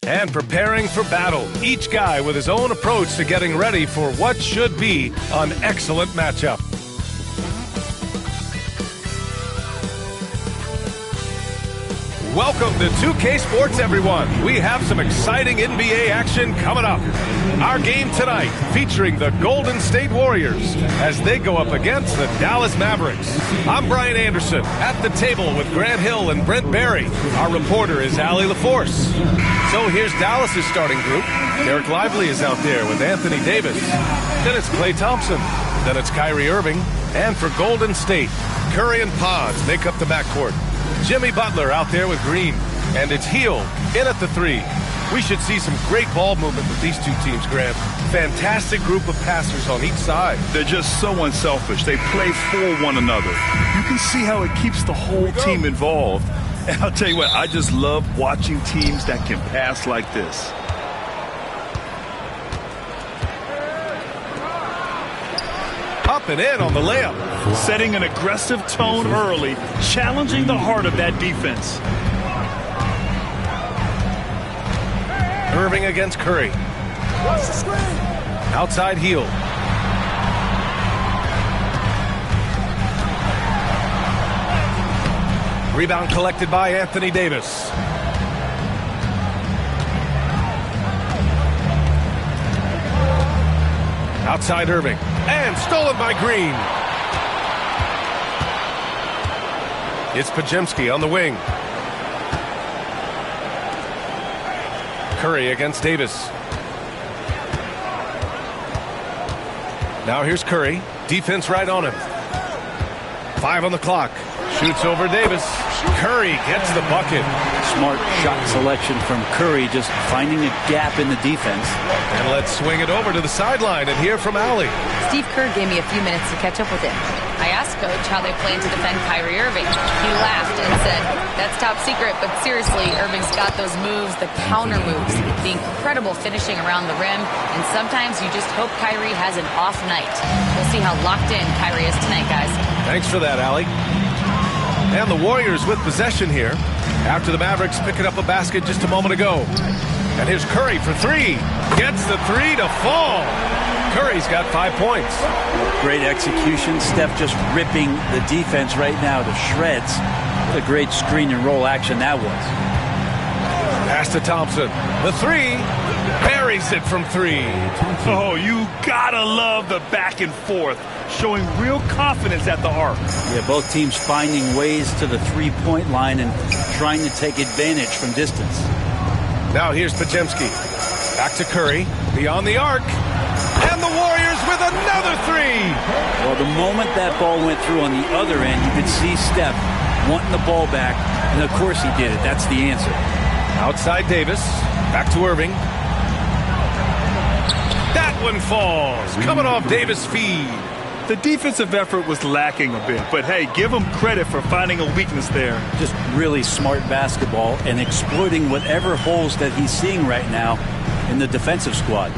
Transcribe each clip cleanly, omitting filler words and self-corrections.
And preparing for battle, each guy with his own approach to getting ready for what should be an excellent matchup. Welcome to 2K Sports, everyone. We have some exciting NBA action coming up. Our game tonight featuring the Golden State Warriors as they go up against the Dallas Mavericks. I'm Brian Anderson at the table with Grant Hill and Brent Barry. Our reporter is Allie LaForce. So here's Dallas's starting group. Derek Lively is out there with Anthony Davis. Then it's Klay Thompson. Then it's Kyrie Irving. And for Golden State, Curry and Pods make up the backcourt. Jimmy Butler out there with Green. And it's Hill in at the 3. We should see some great ball movement with these two teams, Grant. Fantastic group of passers on each side. They're just so unselfish. They play for one another. You can see how it keeps the whole team involved. And I'll tell you what, I just love watching teams that can pass like this. Up and in on the layup. Setting an aggressive tone early, challenging the heart of that defense. Irving against Curry. Outside heel. Rebound collected by Anthony Davis. Outside Irving. And stolen by Green. It's Podziemski on the wing. Curry against Davis. Now here's Curry. Defense right on him. 5 on the clock. Shoots over Davis. Curry gets the bucket. Smart shot selection from Curry, just finding a gap in the defense. And let's swing it over to the sideline and hear from Allie. Steve Kerr gave me a few minutes to catch up with him. I asked Coach how they plan to defend Kyrie Irving. He laughed and said, "That's top secret, but seriously, Irving's got those moves, the counter moves, the incredible finishing around the rim, and sometimes you just hope Kyrie has an off night." We'll see how locked in Kyrie is tonight, guys. Thanks for that, Allie. And the Warriors with possession here after the Mavericks picking up a basket just a moment ago. And here's Curry for 3. Gets the 3 to fall. Curry's got 5 points. Great execution. Steph just ripping the defense right now to shreds. What a great screen and roll action that was. Pass to Thompson. The 3. Buries it from 3. Oh, you gotta love the back and forth. Showing real confidence at the arc. Yeah, both teams finding ways to the three-point line and trying to take advantage from distance. Now here's Podziemski. Back to Curry. Beyond the arc. And the Warriors with another 3. Well, the moment that ball went through on the other end, you could see Steph wanting the ball back. And, of course, he did it. That's the answer. Outside Davis. Back to Irving. That one falls. Coming off Davis' feed. The defensive effort was lacking a bit, but hey, give him credit for finding a weakness there. Just really smart basketball and exploiting whatever holes that he's seeing right now in the defensive squad.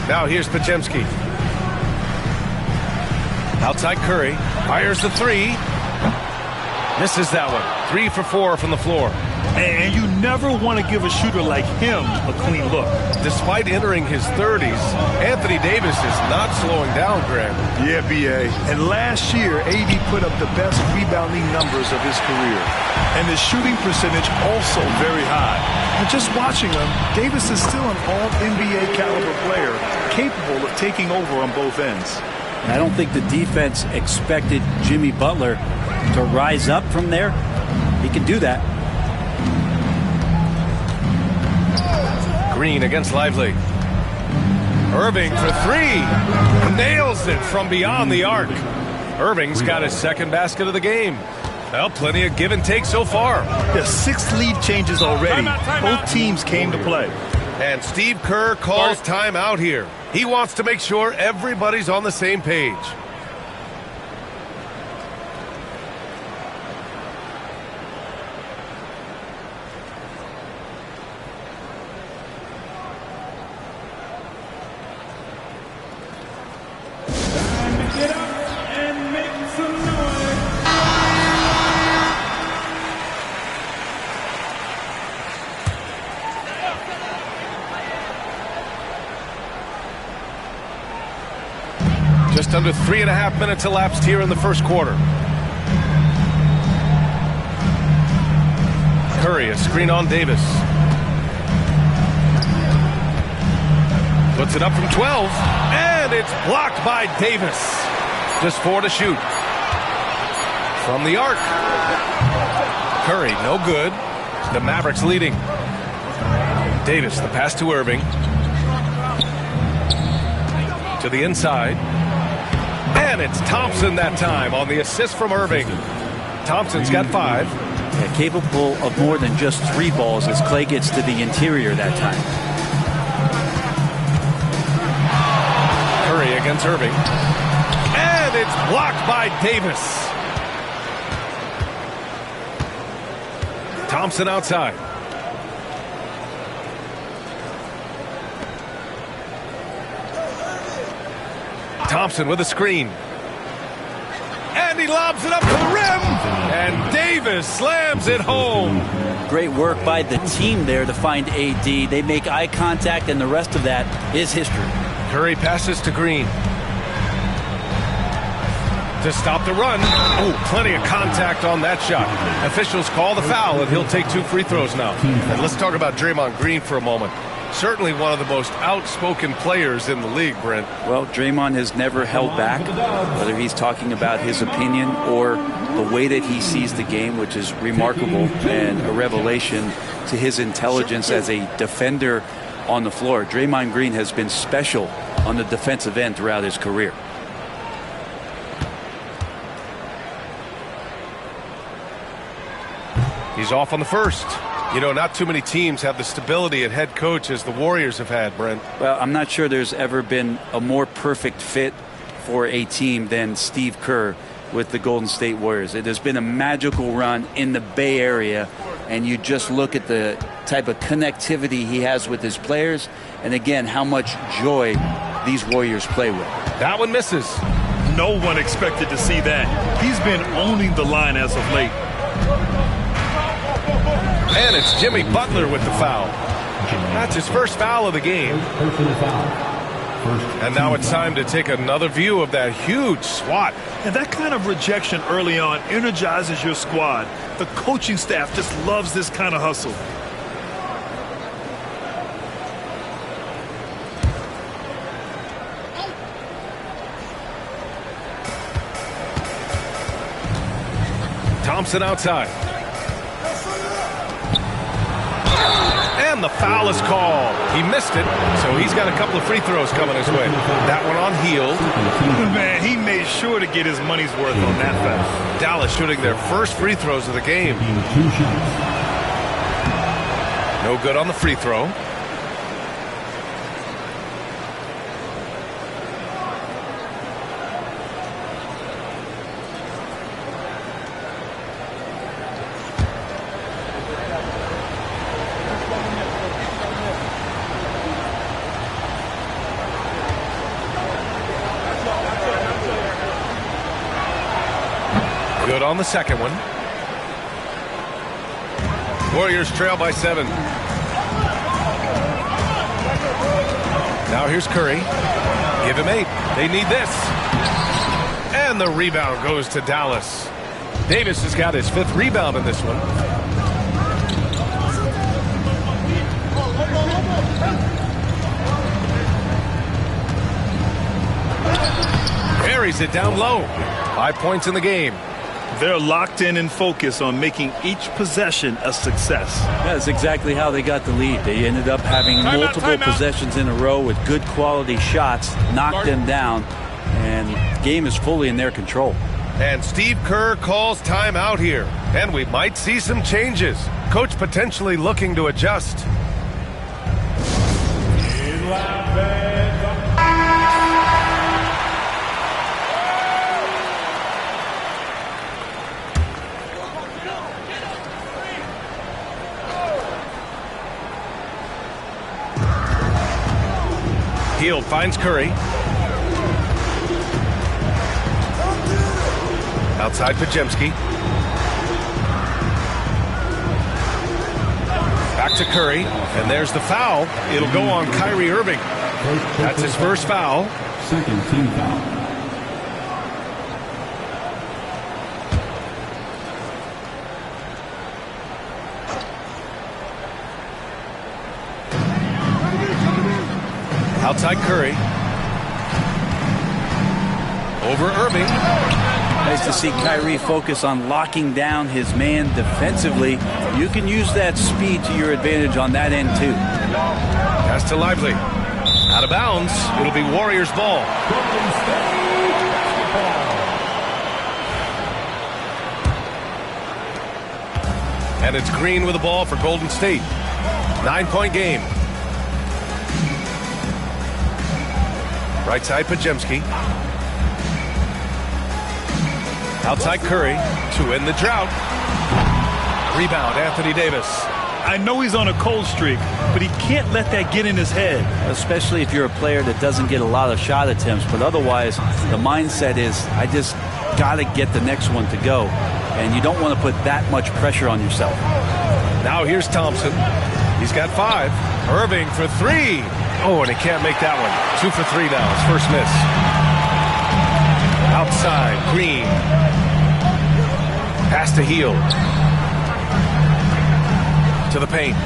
Now here's Podziemski. Outside Curry. Fires the 3. Misses that one. 3 for 4 from the floor. And you never want to give a shooter like him a clean look. Despite entering his 30s, Anthony Davis is not slowing down, Grant. Yeah, B.A. And last year, AD put up the best rebounding numbers of his career. And his shooting percentage also very high. And just watching him, Davis is still an all-NBA caliber player, capable of taking over on both ends. And I don't think the defense expected Jimmy Butler to rise up from there. He can do that. Green against Lively. Irving for three. Nails it from beyond the arc. Irving's got his second basket of the game. Well, plenty of give and take so far. There's 6 lead changes already. Both teams came to play. And Steve Kerr calls timeout here. He wants to make sure everybody's on the same page. Just under 3.5 minutes elapsed here in the first quarter. Curry, a screen on Davis. Puts it up from 12, and it's blocked by Davis. Just 4 to shoot. From the arc. Curry, no good. The Mavericks leading. Davis, the pass to Irving. To the inside. And it's Thompson that time on the assist from Irving. Thompson's got 5. Yeah, capable of more than just 3 balls as Clay gets to the interior that time. Curry against Irving. And it's blocked by Davis. Thompson outside. Thompson with a screen. And he lobs it up to the rim. And Davis slams it home. Great work by the team there to find AD. They make eye contact, and the rest of that is history. Curry passes to Green. To stop the run. Oh, plenty of contact on that shot. Officials call the foul, and he'll take 2 free throws now. And let's talk about Draymond Green for a moment. Certainly one of the most outspoken players in the league, Brent. Well, Draymond has never held back, whether he's talking about his opinion or the way that he sees the game, which is remarkable and a revelation to his intelligence as a defender on the floor. Draymond Green has been special on the defensive end throughout his career. He's off on the first. You know, not too many teams have the stability at head coach as the Warriors have had, Brent. Well, I'm not sure there's ever been a more perfect fit for a team than Steve Kerr with the Golden State Warriors. It has been a magical run in the Bay Area, and you just look at the type of connectivity he has with his players, and again, how much joy these Warriors play with. That one misses. No one expected to see that. He's been owning the line as of late. And it's Jimmy Butler with the foul. That's his first foul of the game. And now it's time to take another view of that huge swat. And that kind of rejection early on energizes your squad. The coaching staff just loves this kind of hustle. Thompson outside. And the foul is called. He missed it, so he's got a couple of free throws coming his way. That one on Hield. Man, he made sure to get his money's worth on that foul. Dallas shooting their first free throws of the game. No good on the free throw. Good on the second one. Warriors trail by 7. Now here's Curry. Give him 8. They need this. And the rebound goes to Dallas. Davis has got his 5th rebound in this one. Carries it down low. 5 points in the game. They're locked in and focused on making each possession a success. That's exactly how they got the lead. They ended up having multiple possessions in a row with good quality shots, knocked them down, and the game is fully in their control. And Steve Kerr calls timeout here. And we might see some changes. Coach potentially looking to adjust. Hield finds Curry. Outside Pajemski. Back to Curry. And there's the foul. It'll go on Kyrie Irving. That's his first foul. Second team foul. Outside Curry. Over Irving. Nice to see Kyrie focus on locking down his man defensively. You can use that speed to your advantage on that end too. Pass to Lively. Out of bounds. It'll be Warriors ball. And it's Green with the ball for Golden State. 9-point game. Right side, Pajemski. Outside Curry to end the drought. Rebound, Anthony Davis. I know he's on a cold streak, but he can't let that get in his head. Especially if you're a player that doesn't get a lot of shot attempts. But otherwise, the mindset is, I just got to get the next one to go. And you don't want to put that much pressure on yourself. Now here's Thompson. He's got 5. Irving for 3. Oh, and he can't make that one. 2 for 3 now. His first miss. Outside, Green. Pass to Hield. To the paint.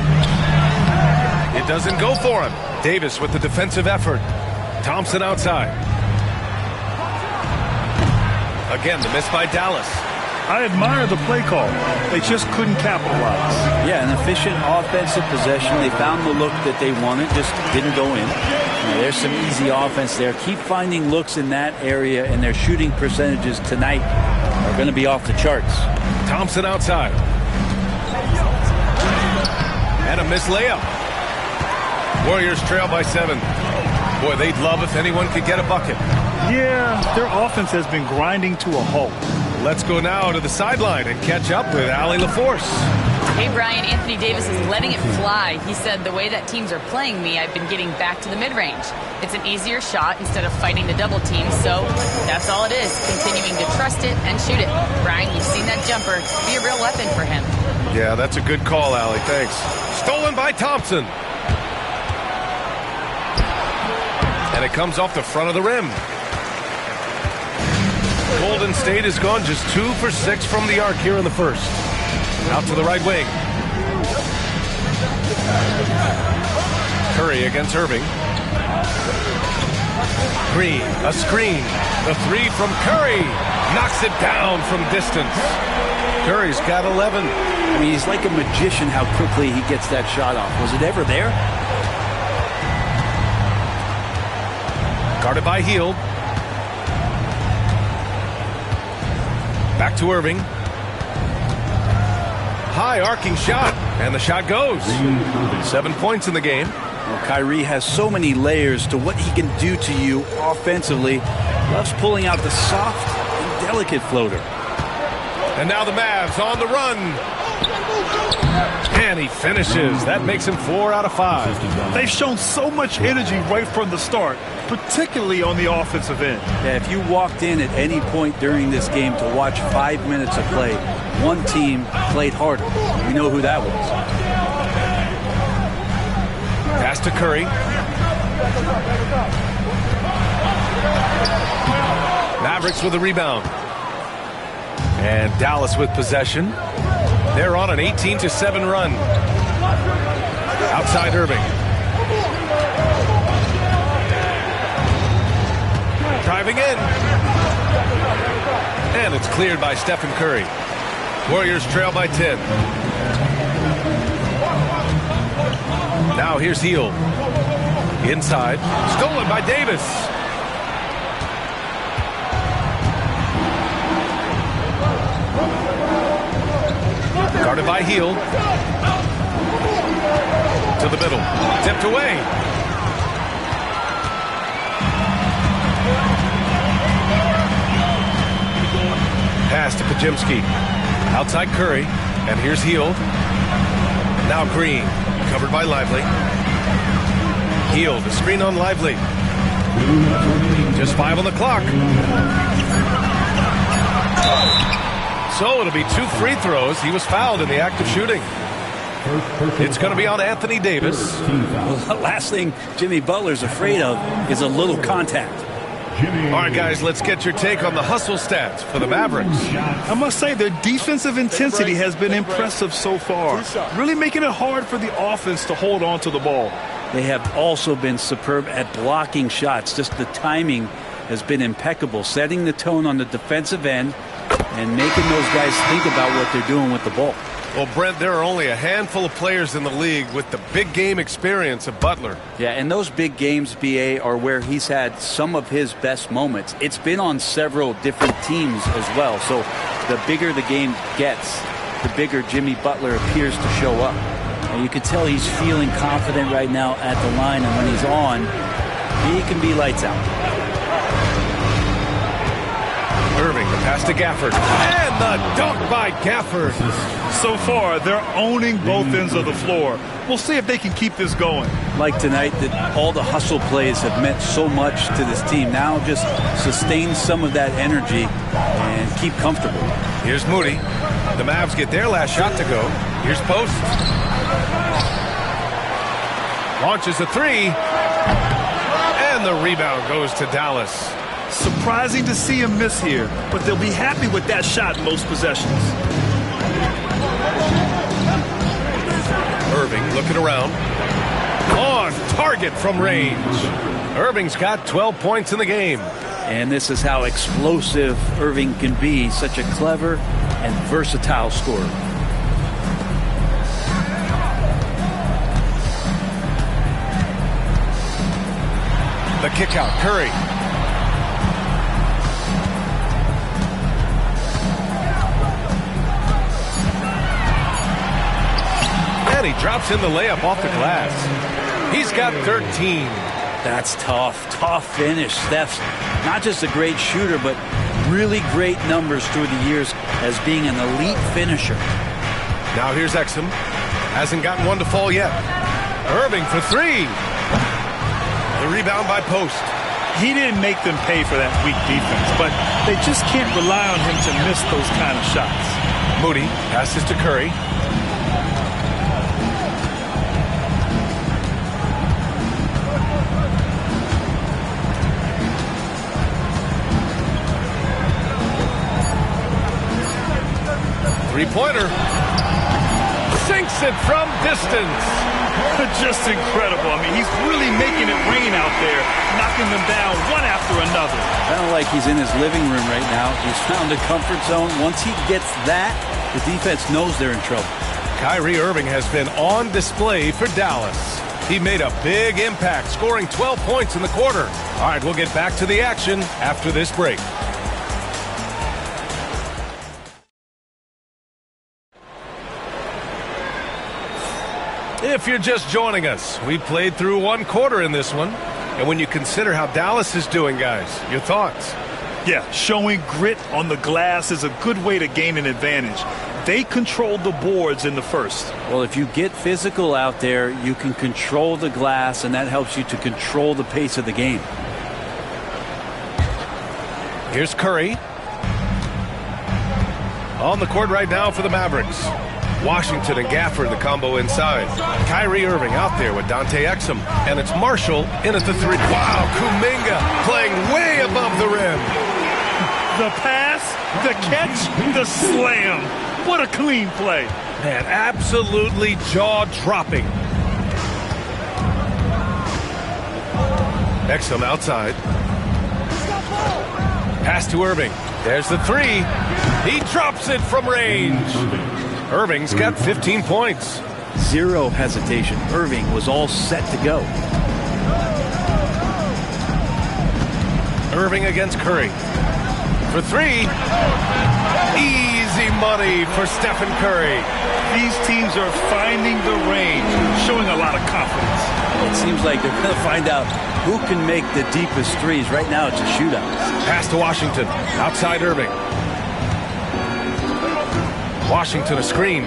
It doesn't go for him. Davis with the defensive effort. Thompson outside. Again, the miss by Dallas. I admire the play call. They just couldn't capitalize. Yeah, an efficient offensive possession. They found the look that they wanted, just didn't go in. There's some easy offense there. Keep finding looks in that area, and their shooting percentages tonight are going to be off the charts. Thompson outside. And a missed layup. Warriors trail by 7. Boy, they'd love if anyone could get a bucket. Yeah, their offense has been grinding to a halt. Let's go now to the sideline and catch up with Allie LaForce. Hey, Brian, Anthony Davis is letting it fly. He said, the way that teams are playing me, I've been getting back to the mid-range. It's an easier shot instead of fighting the double team, so that's all it is, continuing to trust it and shoot it. Brian, you've seen that jumper be a real weapon for him. Yeah, that's a good call, Allie. Thanks. Stolen by Thompson. And it comes off the front of the rim. Golden State has gone just 2 for 6 from the arc here in the first. Out to the right wing. Curry against Irving. Green, a screen. The 3 from Curry. Knocks it down from distance. Curry's got 11. I mean, he's like a magician how quickly he gets that shot off. Was it ever there? Guarded by Hield. Back to Irving. High arcing shot. And the shot goes. 7 points in the game. Well, Kyrie has so many layers to what he can do to you offensively. Loves pulling out the soft and delicate floater. And now the Mavs on the run. And he finishes. That makes him 4 out of 5. They've shown so much energy right from the start, particularly on the offensive end. Yeah, if you walked in at any point during this game to watch 5 minutes of play, one team played harder. We know who that was. Pass to Curry. Mavericks with a rebound. And Dallas with possession. They're on an 18-7 run. Outside Irving. Driving in. And it's cleared by Stephen Curry. Warriors trail by 10. Now here's Hield. Inside. Stolen by Davis. Guarded by Hield. To the middle. Tipped away. Pass to Pajemski. Outside Curry. And here's Hield. Now Green. Covered by Lively. Hield. The screen on Lively. Just 5 on the clock. So it'll be 2 free throws. He was fouled in the act of shooting. It's going to be on Anthony Davis. Well, the last thing Jimmy Butler's afraid of is a little contact. All right, guys, let's get your take on the hustle stats for the Mavericks. I must say their defensive intensity has been impressive so far, really making it hard for the offense to hold on to the ball. They have also been superb at blocking shots. Just the timing has been impeccable, setting the tone on the defensive end and making those guys think about what they're doing with the ball. Well, Brent, there are only a handful of players in the league with the big game experience of Butler. Yeah, and those big games, BA, are where he's had some of his best moments. It's been on several different teams as well. So the bigger the game gets, the bigger Jimmy Butler appears to show up. And you can tell he's feeling confident right now at the line, and when he's on, he can be lights out. Irving, the pass to Gafford. And the dunk by Gafford. So far, they're owning both ends of the floor. We'll see if they can keep this going. Like tonight, that all the hustle plays have meant so much to this team. Now just sustain some of that energy and keep comfortable. Here's Moody. The Mavs get their last shot to go. Here's Post. Launches a 3. And the rebound goes to Dallas. Surprising to see him miss here, but they'll be happy with that shot most possessions. Irving looking around. On target from range. Irving's got 12 points in the game. And this is how explosive Irving can be. Such a clever and versatile scorer. The kick out, Curry. And he drops in the layup off the glass. He's got 13. That's tough. Tough finish. Steph's not just a great shooter, but really great numbers through the years as being an elite finisher. Now here's Exum. Hasn't gotten one to fall yet. Irving for 3. The rebound by Post. He didn't make them pay for that weak defense, but they just can't rely on him to miss those kind of shots. Moody passes to Curry. Three-pointer. Sinks it from distance. Just incredible. I mean, he's really making it rain out there, knocking them down one after another. Kind of like he's in his living room right now. He's found a comfort zone. Once he gets that, the defense knows they're in trouble. Kyrie Irving has been on display for Dallas. He made a big impact, scoring 12 points in the quarter. All right, we'll get back to the action after this break. If you're just joining us, we played through one quarter in this one. And when you consider how Dallas is doing, guys, your thoughts? Yeah, showing grit on the glass is a good way to gain an advantage. They controlled the boards in the first. Well, if you get physical out there, you can control the glass, and that helps you to control the pace of the game. Here's Curry. On the court right now for the Mavericks. Washington and Gafford, the combo inside. Kyrie Irving out there with Dante Exum. And it's Marshall in at the three. Wow, Kuminga playing way above the rim. The pass, the catch, the slam. What a clean play. Man, absolutely jaw-dropping. Exum outside. Pass to Irving. There's the three. He drops it from range. Irving's got 15 points. Zero hesitation. Irving was all set to go. Irving against Curry. For three. Easy money for Stephen Curry. These teams are finding the range, showing a lot of confidence. It seems like they're going to find out who can make the deepest threes. Right now, it's a shootout. Pass to Washington. Outside Irving. Washington a screen.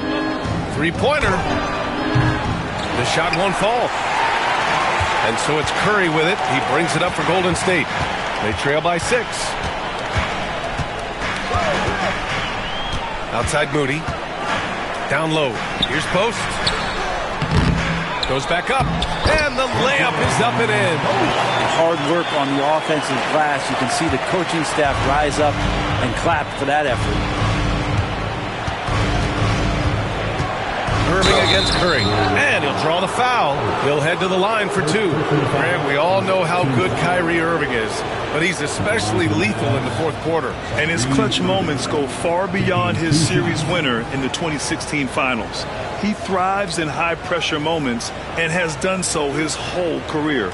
Three-pointer. The shot won't fall. And so it's Curry with it. He brings it up for Golden State. They trail by 6. Outside Moody. Down low. Here's post. Goes back up. And the layup is up and in. Hard work on the offensive glass. You can see the coaching staff rise up and clap for that effort. Irving against Curry. And he'll draw the foul. He'll head to the line for 2. Grant, we all know how good Kyrie Irving is, but he's especially lethal in the fourth quarter. And his clutch moments go far beyond his series winner in the 2016 finals. He thrives in high-pressure moments and has done so his whole career.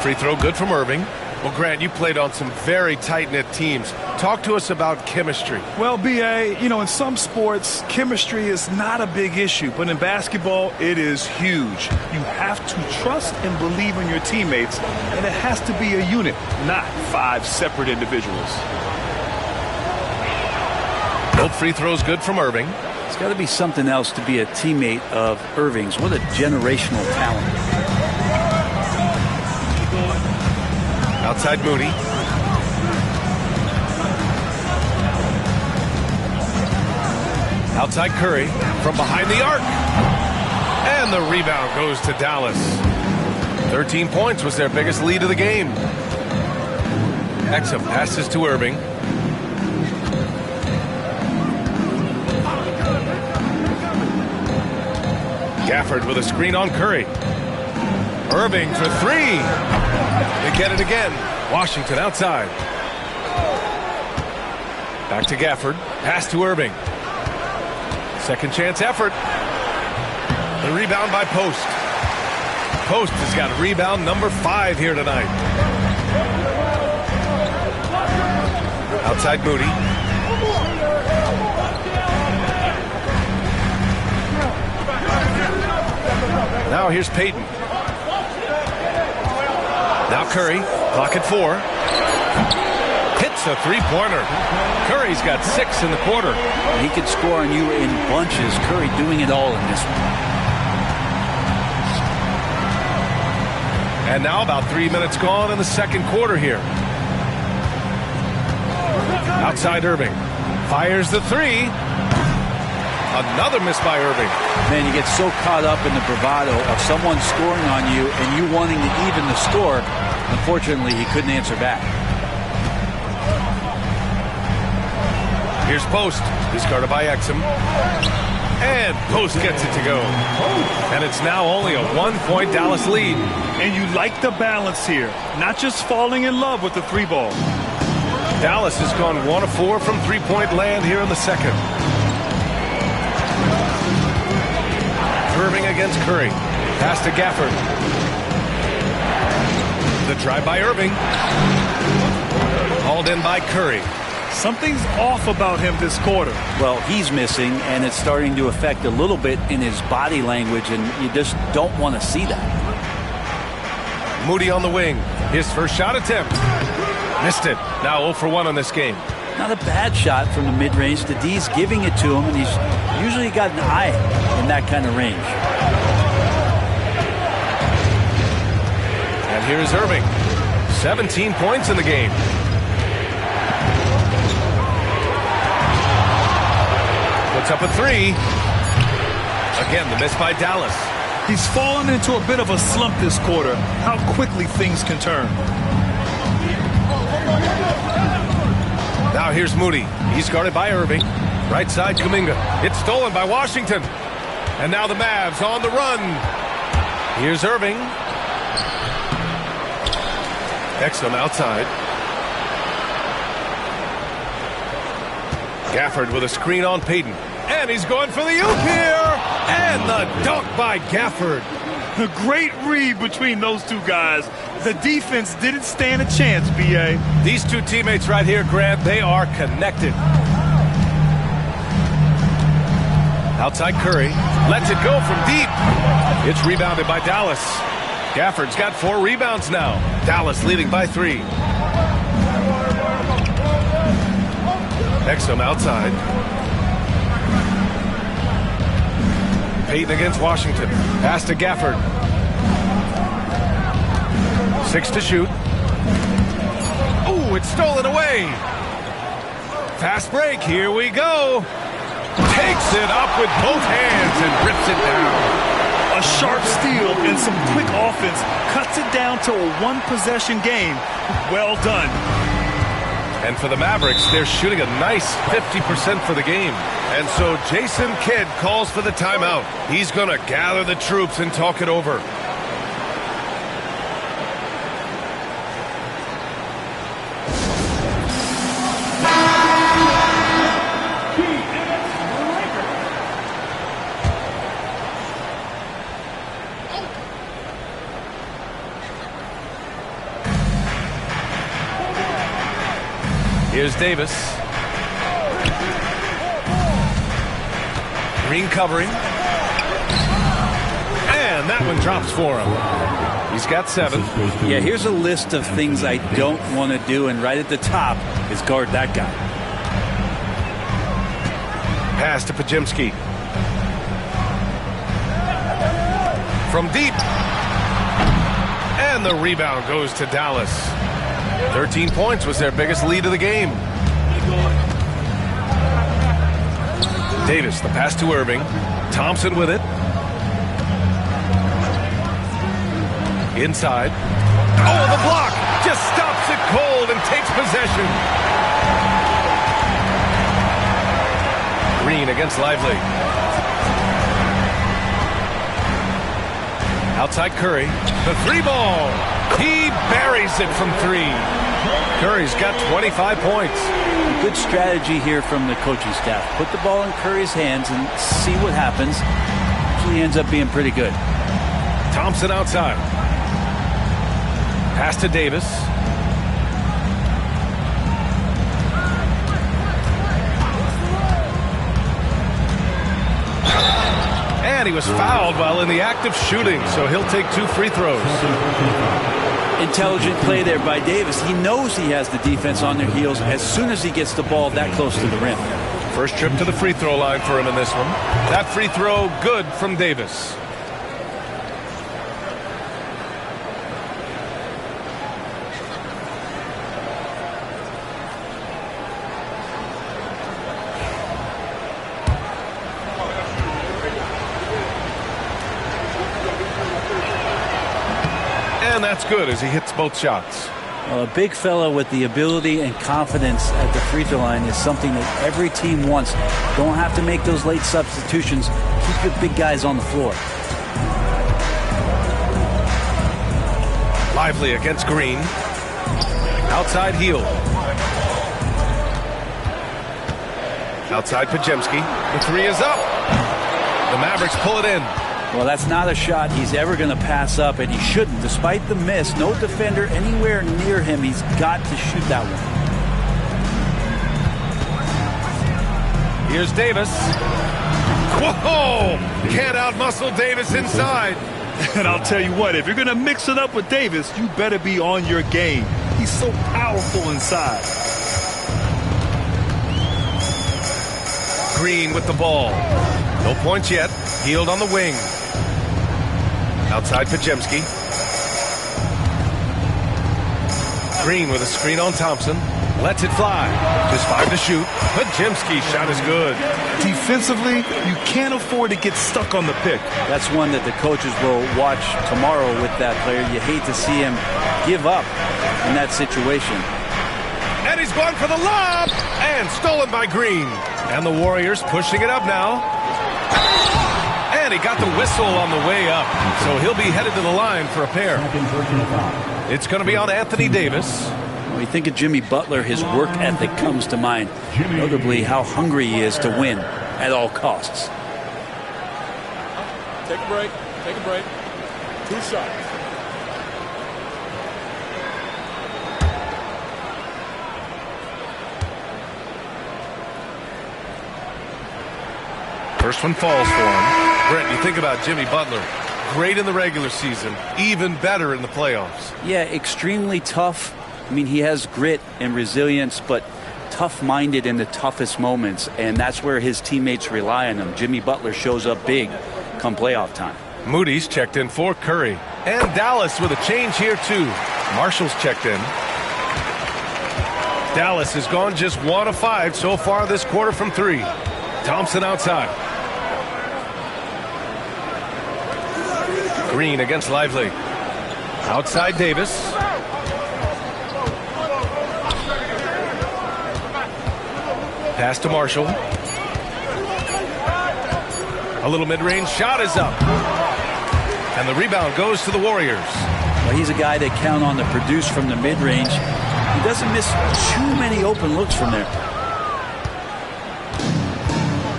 Free throw good from Irving. Well, Grant, you played on some very tight-knit teams. Talk to us about chemistry. Well, B.A., you know, in some sports, chemistry is not a big issue. But in basketball, it is huge. You have to trust and believe in your teammates, and it has to be a unit, not 5 separate individuals. Both free throws good from Irving. It's got to be something else to be a teammate of Irving's. What a generational talent. Outside Moody. Outside Curry from behind the arc. And the rebound goes to Dallas. 13 points was their biggest lead of the game. Exum passes to Irving. Gafford with a screen on Curry. Irving for 3. They get it again. Washington outside. Back to Gafford. Pass to Irving. Second chance effort. The rebound by Post. Post has got rebound number 5 here tonight. Outside Moody. Now here's Payton. Now Curry, clock at 4. Hits a three-pointer. Curry's got 6 in the quarter. He could score on you in bunches. Curry doing it all in this one. And now about 3 minutes gone in the second quarter here. Outside Irving. Fires the 3. Another miss by Irving. Man, you get so caught up in the bravado of someone scoring on you and you wanting to even the score. Unfortunately, he couldn't answer back. Here's Post. Discarded by Exum. And Post gets it to go. And it's now only a 1-point Dallas lead. And you like the balance here. Not just falling in love with the 3 ball. Dallas has gone 1 of 4 from three-point land here in the second. Irving against Curry. Pass to Gafford. The drive by Irving. Hauled in by Curry. Something's off about him this quarter. Well, he's missing, and it's starting to affect a little bit in his body language, and you just don't want to see that. Moody on the wing. His first shot attempt. Missed it. Now 0 for 1 on this game. Not a bad shot from the mid-range. The D's giving it to him, and he's usually got an eye in that kind of range. And here's Irving. 17 points in the game. Puts up a 3. Again, the miss by Dallas. He's fallen into a bit of a slump this quarter. How quickly things can turn. Now here's Moody. He's guarded by Irving. Right side, Kuminga. It's stolen by Washington. And now the Mavs on the run. Here's Irving. Exum outside. Gafford with a screen on Payton. And he's going for the oop here. And the dunk by Gafford. A great read between those two guys. The defense didn't stand a chance, B.A. These two teammates right here, Grant, they are connected. Outside Curry. Lets it go from deep. It's rebounded by Dallas. Gafford's got 4 rebounds now. Dallas leading by 3. Exum outside. Payton against Washington. Pass to Gafford. 6 to shoot. Ooh, it's stolen away. Fast break. Here we go. Takes it up with both hands and rips it down. A sharp steal and some quick offense cuts it down to a 1-possession game. Well done. And for the Mavericks, they're shooting a nice 50% for the game. And so Jason Kidd calls for the timeout. He's going to gather the troops and talk it over. Here's Davis. Green covering. And that one drops for him. He's got 7. Yeah, here's a list of things I don't want to do, and right at the top is guard that guy. Pass to Pajemski. From deep. And the rebound goes to Dallas. 13 points was their biggest lead of the game. Davis, the pass to Irving. Thompson with it. Inside. Oh, the block! Just stops it cold and takes possession. Green against Lively. Outside Curry. The 3-ball. He buries it from 3. Curry's got 25 points. Good strategy here from the coaching staff. Put the ball in Curry's hands and see what happens. Usually ends up being pretty good. Thompson outside. Pass to Davis. And he was fouled while in the act of shooting, so he'll take 2 free throws. Intelligent play there by Davis. He knows he has the defense on their heels as soon as he gets the ball that close to the rim. First trip to the free throw line for him in this one. That free throw good from Davis. And that's good as he hits both shots. Well, a big fella with the ability and confidence at the free throw line is something that every team wants. Don't have to make those late substitutions. Keep your big guys on the floor. Lively against Green. Outside Heel. Outside Pajemski. The 3 is up. The Mavericks pull it in. Well, that's not a shot he's ever going to pass up, and he shouldn't. Despite the miss, no defender anywhere near him. He's got to shoot that one. Here's Davis. Whoa! Can't outmuscle Davis inside. And I'll tell you what, if you're going to mix it up with Davis, you better be on your game. He's so powerful inside. Green with the ball. No points yet. Healed on the wing. Outside Pajemski. Green with a screen on Thompson. Lets it fly. Just 5 to shoot. Pajemski's shot is good. Defensively, you can't afford to get stuck on the pick. That's one that the coaches will watch tomorrow with that player. You hate to see him give up in that situation. And he's going for the lob. And stolen by Green. And the Warriors pushing it up now. And he got the whistle on the way up. So he'll be headed to the line for a pair. It's going to be on Anthony Davis. When you think of Jimmy Butler, his work ethic comes to mind. Notably, how hungry he is to win at all costs. Take a break. Take a break. 2 shots. First one falls for him. Brett, you think about Jimmy Butler. Great in the regular season. Even better in the playoffs. Yeah, extremely tough. I mean, he has grit and resilience, but tough-minded in the toughest moments, and that's where his teammates rely on him. Jimmy Butler shows up big come playoff time. Moody's checked in for Curry. And Dallas with a change here, too. Marshall's checked in. Dallas has gone just 1 of 5 so far this quarter from 3. Thompson outside. Green against Lively. Outside Davis. Pass to Marshall. A little mid-range shot is up. And the rebound goes to the Warriors. Well, he's a guy they count on to produce from the mid-range. He doesn't miss too many open looks from there.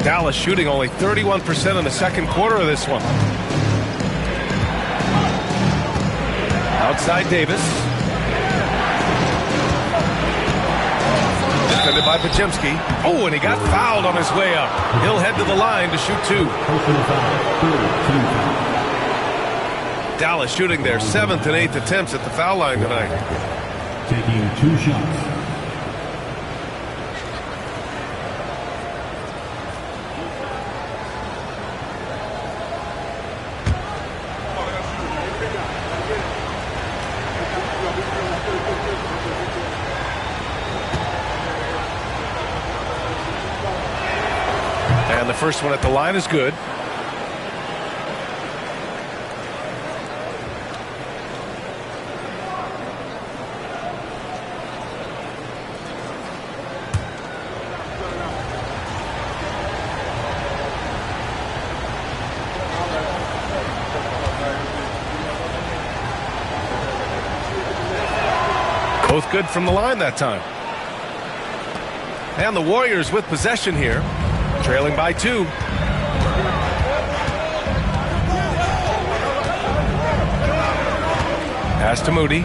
Dallas shooting only 31% in the second quarter of this one. Outside Davis. Defended by Pajemski. Oh, and he got fouled on his way up. He'll head to the line to shoot 2. Dallas shooting their 7th and 8th attempts at the foul line tonight. Taking 2 shots. And the first one at the line is good. Both good from the line that time. And the Warriors with possession here. Trailing by 2. Pass to Moody.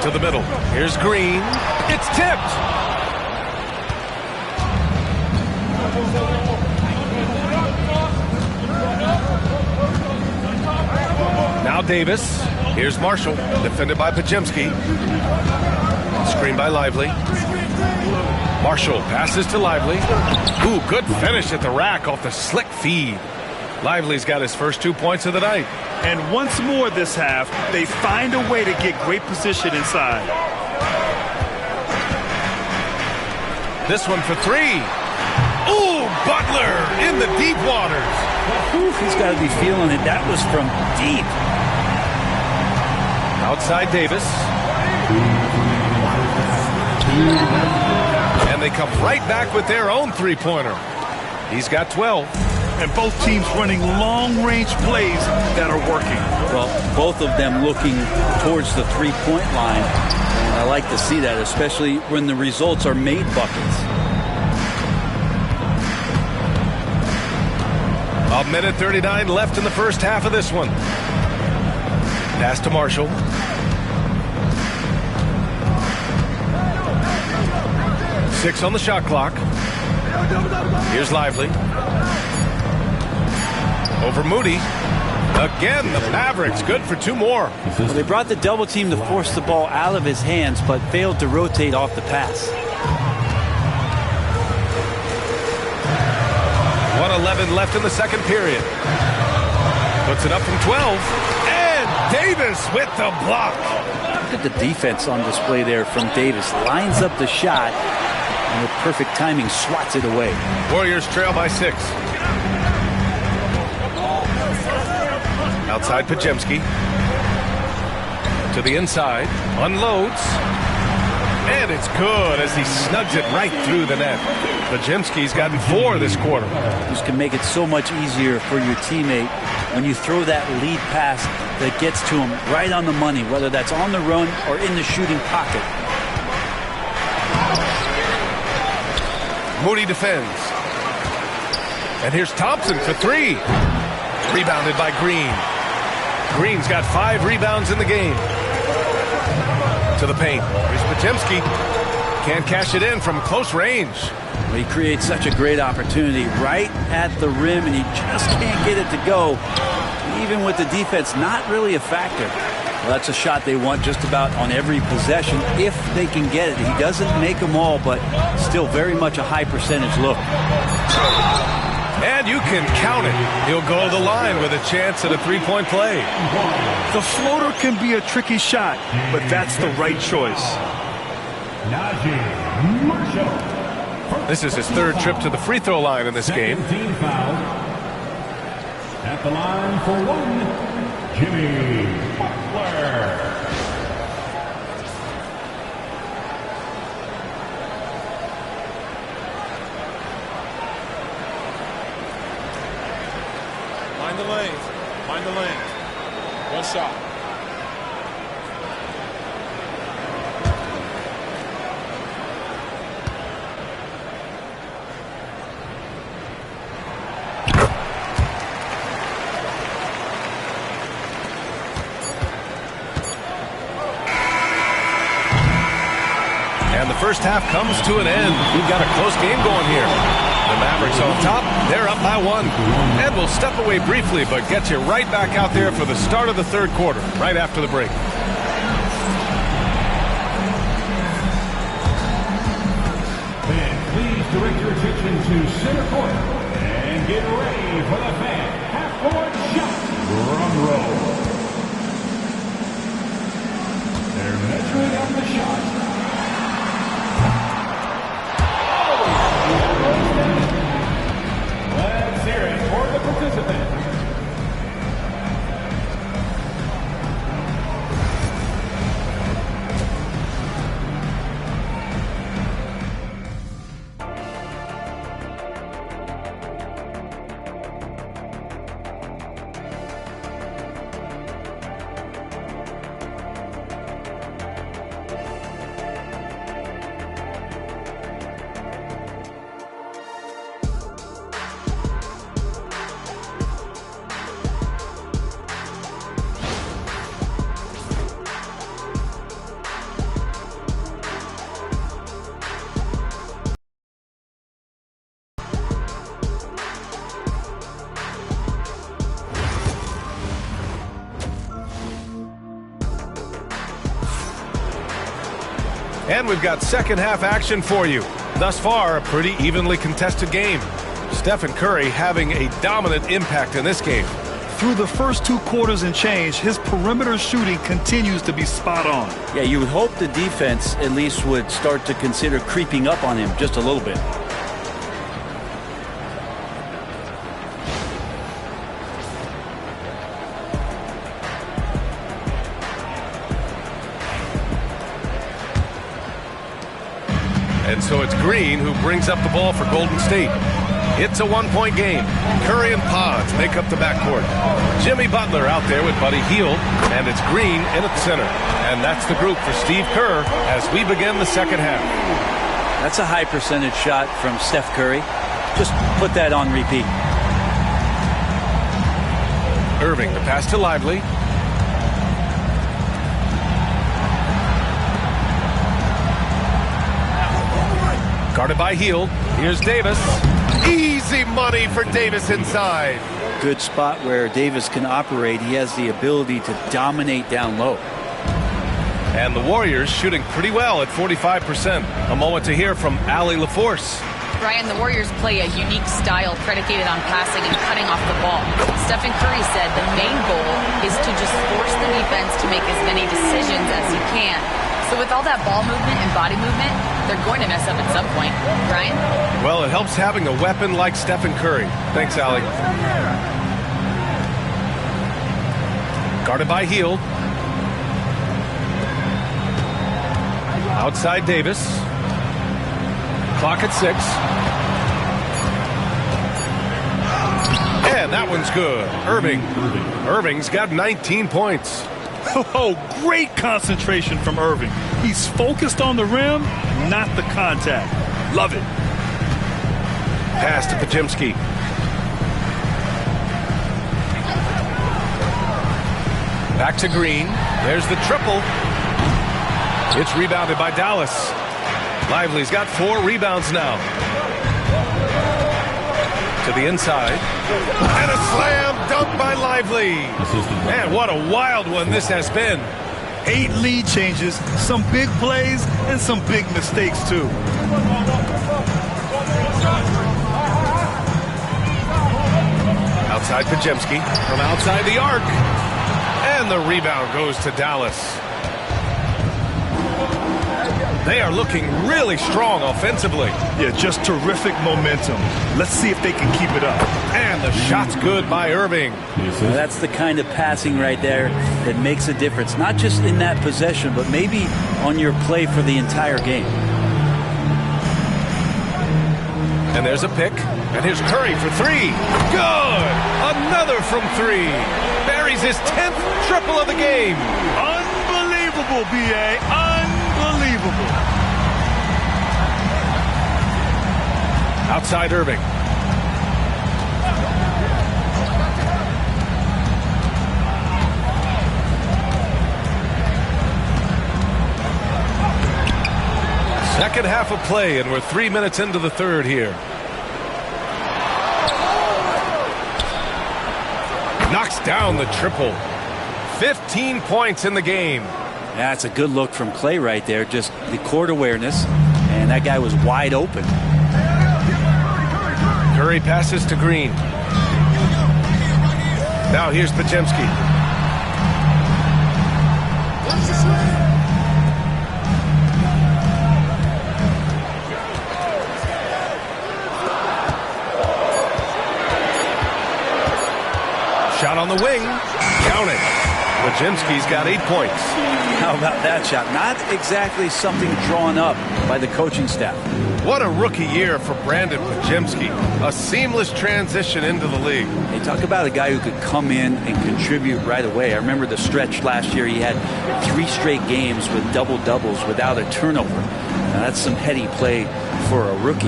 To the middle. Here's Green. It's tipped. Now Davis. Here's Marshall. Defended by Pajemski. Screen by Lively. Marshall passes to Lively. Ooh, good finish at the rack off the slick feed. Lively's got his first 2 points of the night. And once more this half, they find a way to get great position inside. This one for 3. Ooh, Butler in the deep waters. Ooh, he's got to be feeling it. That was from deep. Outside Davis. And they come right back with their own 3-pointer. He's got 12. And both teams running long-range plays that are working. Well, both of them looking towards the 3-point line. And I like to see that, especially when the results are made buckets. A minute 39 left in the first half of this one. Pass to Marshall. Six on the shot clock. Here's Lively. Over Moody. Again, the Mavericks good for 2 more. Well, they brought the double team to force the ball out of his hands, but failed to rotate off the pass. 1:11 left in the second period. Puts it up from 12. And Davis with the block. Look at the defense on display there from Davis. Lines up the shot, and with perfect timing, swats it away. Warriors trail by 6. Outside Pajemski. To the inside. Unloads. And it's good as he snugs it right through the net. Pajemski's gotten 4 this quarter. This can make it so much easier for your teammate when you throw that lead pass that gets to him right on the money, whether that's on the run or in the shooting pocket. Moody defends. And here's Thompson for 3. Rebounded by Green. Green's got 5 rebounds in the game. To the paint. Here's Pajemski. Can't cash it in from close range. Well, he creates such a great opportunity right at the rim, and he just can't get it to go. Even with the defense not really a factor. Well, that's a shot they want just about on every possession if they can get it. He doesn't make them all, but still very much a high percentage look. And you can count it. He'll go to the line with a chance at a 3-point play. The floater can be a tricky shot, but that's the right choice. This is his 3rd trip to the free throw line in this game. Team foul. At the line for 1, Jimmy Butler. Mind the lanes. Mind the lanes. 1 shot. And the first half comes to an end. We've got a close game going here. The Mavericks on top. They're up by 1. And we'll step away briefly, but get you right back out there for the start of the 3rd quarter, right after the break. Fans, please direct your attention to center court and get ready for the fan half-court shot. Drum roll. They're measuring up the shot. Let's hear it for the participant. And we've got second half action for you. Thus far, a pretty evenly contested game. Stephen Curry having a dominant impact in this game. Through the first 2 quarters and change, his perimeter shooting continues to be spot on. Yeah, you would hope the defense at least would start to consider creeping up on him just a little bit. And so it's Green who brings up the ball for Golden State. It's a 1-point game. Curry and Pods make up the backcourt. Jimmy Butler out there with Buddy Hield, and it's Green in at center. And that's the group for Steve Kerr as we begin the second half. That's a high percentage shot from Steph Curry. Just put that on repeat. Irving, the pass to Lively. Guarded by Hield. Here's Davis. Easy money for Davis inside. Good spot where Davis can operate. He has the ability to dominate down low. And the Warriors shooting pretty well at 45%. A moment to hear from Allie LaForce. Ryan, the Warriors play a unique style predicated on passing and cutting off the ball. Stephen Curry said the main goal is to just force the defense to make as many decisions as he can. So with all that ball movement and body movement, they're going to mess up at some point. Ryan? Well, it helps having a weapon like Stephen Curry. Thanks, Allie. Guarded by Hield. Outside Davis. Clock at 6. And that one's good. Irving's got 19 points. Oh, great concentration from Irving. He's focused on the rim, not the contact. Love it. Pass to Podziemski. Back to Green. There's the triple. It's rebounded by Dallas. Lively's got 4 rebounds now. To the inside. And a slam dunk by Lively. Man, what a wild one this has been. 8 lead changes, some big plays, and some big mistakes, too. Outside Podziemski. From outside the arc. And the rebound goes to Dallas. They are looking really strong offensively. Yeah, just terrific momentum. Let's see if they can keep it up. And the shot's good by Irving. Well, that's the kind of passing right there that makes a difference. Not just in that possession, but maybe on your play for the entire game. And there's a pick. And here's Curry for 3. Good! Another from 3. Buries his 10th triple of the game. Unbelievable, B.A. Unbelievable. Outside Irving. Second half of play, and we're 3 minutes into the third here. Knocks down the triple. 15 points in the game. That's a good look from Clay right there. Just the court awareness, and that guy was wide open. Curry passes to Green. Now here's Podziemski. Shot on the wing. Count it. Podziemski's got 8 points. How about that shot? Not exactly something drawn up by the coaching staff. What a rookie year for Brandon Podziemski. A seamless transition into the league. They talk about a guy who could come in and contribute right away. I remember the stretch last year. He had 3 straight games with double-doubles without a turnover. Now, that's some heady play for a rookie.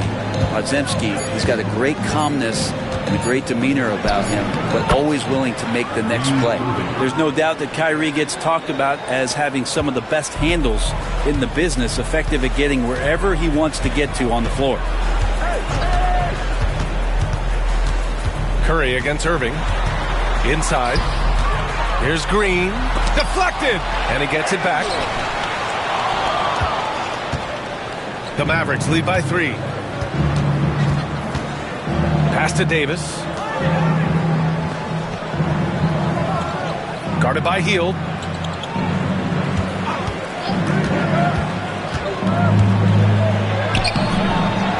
Podziemski, he's got a great calmness and a great demeanor about him, but always willing to make the next play. There's no doubt that Kyrie gets talked about as having some of the best handles in the business, effective at getting wherever he wants to get to on the floor. Curry against Irving. Inside. Here's Green. Deflected! And he gets it back. The Mavericks lead by 3. Pass to Davis. Guarded by Hield.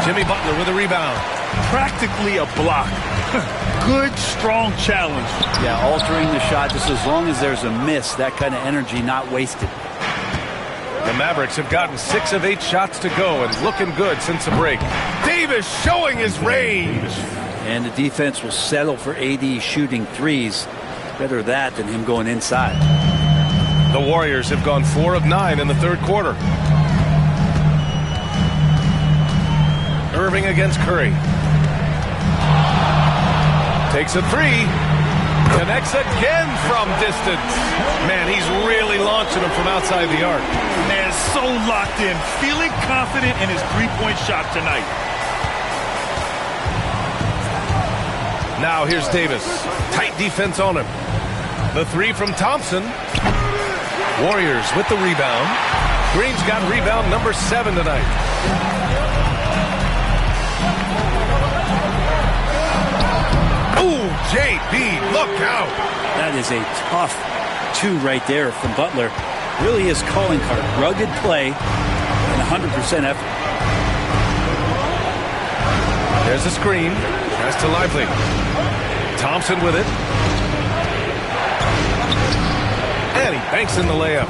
Jimmy Butler with a rebound. Practically a block. Good, strong challenge. Yeah, altering the shot just as long as there's a miss, that kind of energy not wasted. The Mavericks have gotten 6 of 8 shots to go and looking good since the break. Davis showing his range. And the defense will settle for AD shooting threes. Better that than him going inside. The Warriors have gone 4 of 9 in the third quarter. Irving against Curry. Takes a 3. Connects again from distance. Man, he's really launching them from outside the arc. Man, so locked in, feeling confident in his three-point shot tonight. Now here's Davis. Tight defense on him. The three from Thompson. Warriors with the rebound. Green's got rebound number 7 tonight. Ooh, JB, look out. That is a tough 2 right there from Butler. Really his calling card. Rugged play and 100% effort. There's a screen. Pass to Lively. Thompson with it. And he banks in the layup.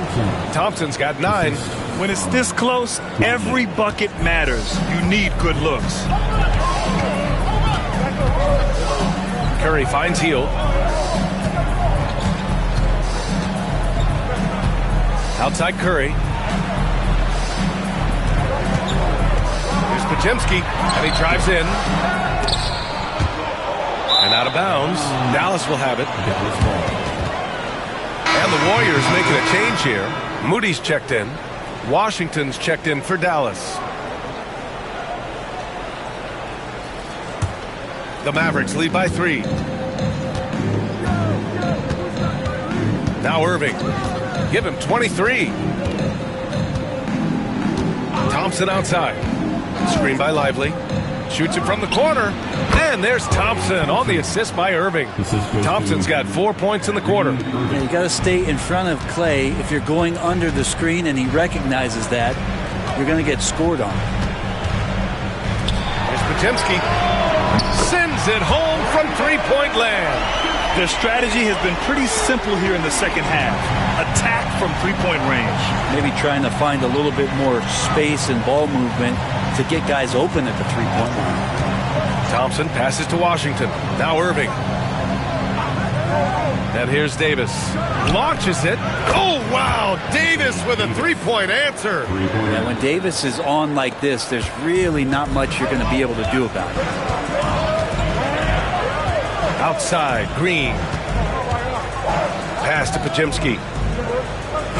Thompson's got 9. When it's this close, every bucket matters. You need good looks. Curry finds Heel. Outside Curry. Here's Podziemski, and he drives in. And out of bounds. Dallas will have it. And the Warriors making a change here. Moody's checked in. Washington's checked in for Dallas. The Mavericks lead by 3. Now Irving. Give him 23. Thompson outside. Screen by Lively. Shoots it from the corner. And there's Thompson on the assist by Irving. Thompson's got 4 points in the quarter. You got to stay in front of Clay. If you're going under the screen and he recognizes that, you're going to get scored on. Here's Podziemski. Sends it home from three-point land. Their strategy has been pretty simple here in the second half. Attack from three-point range. Maybe trying to find a little bit more space and ball movement to get guys open at the three-point line. Thompson passes to Washington. Now Irving. And here's Davis. Launches it. Oh, wow. Davis with a three-point answer. Yeah, when Davis is on like this, there's really not much you're going to be able to do about it. Outside, Green. Pass to Podziemski.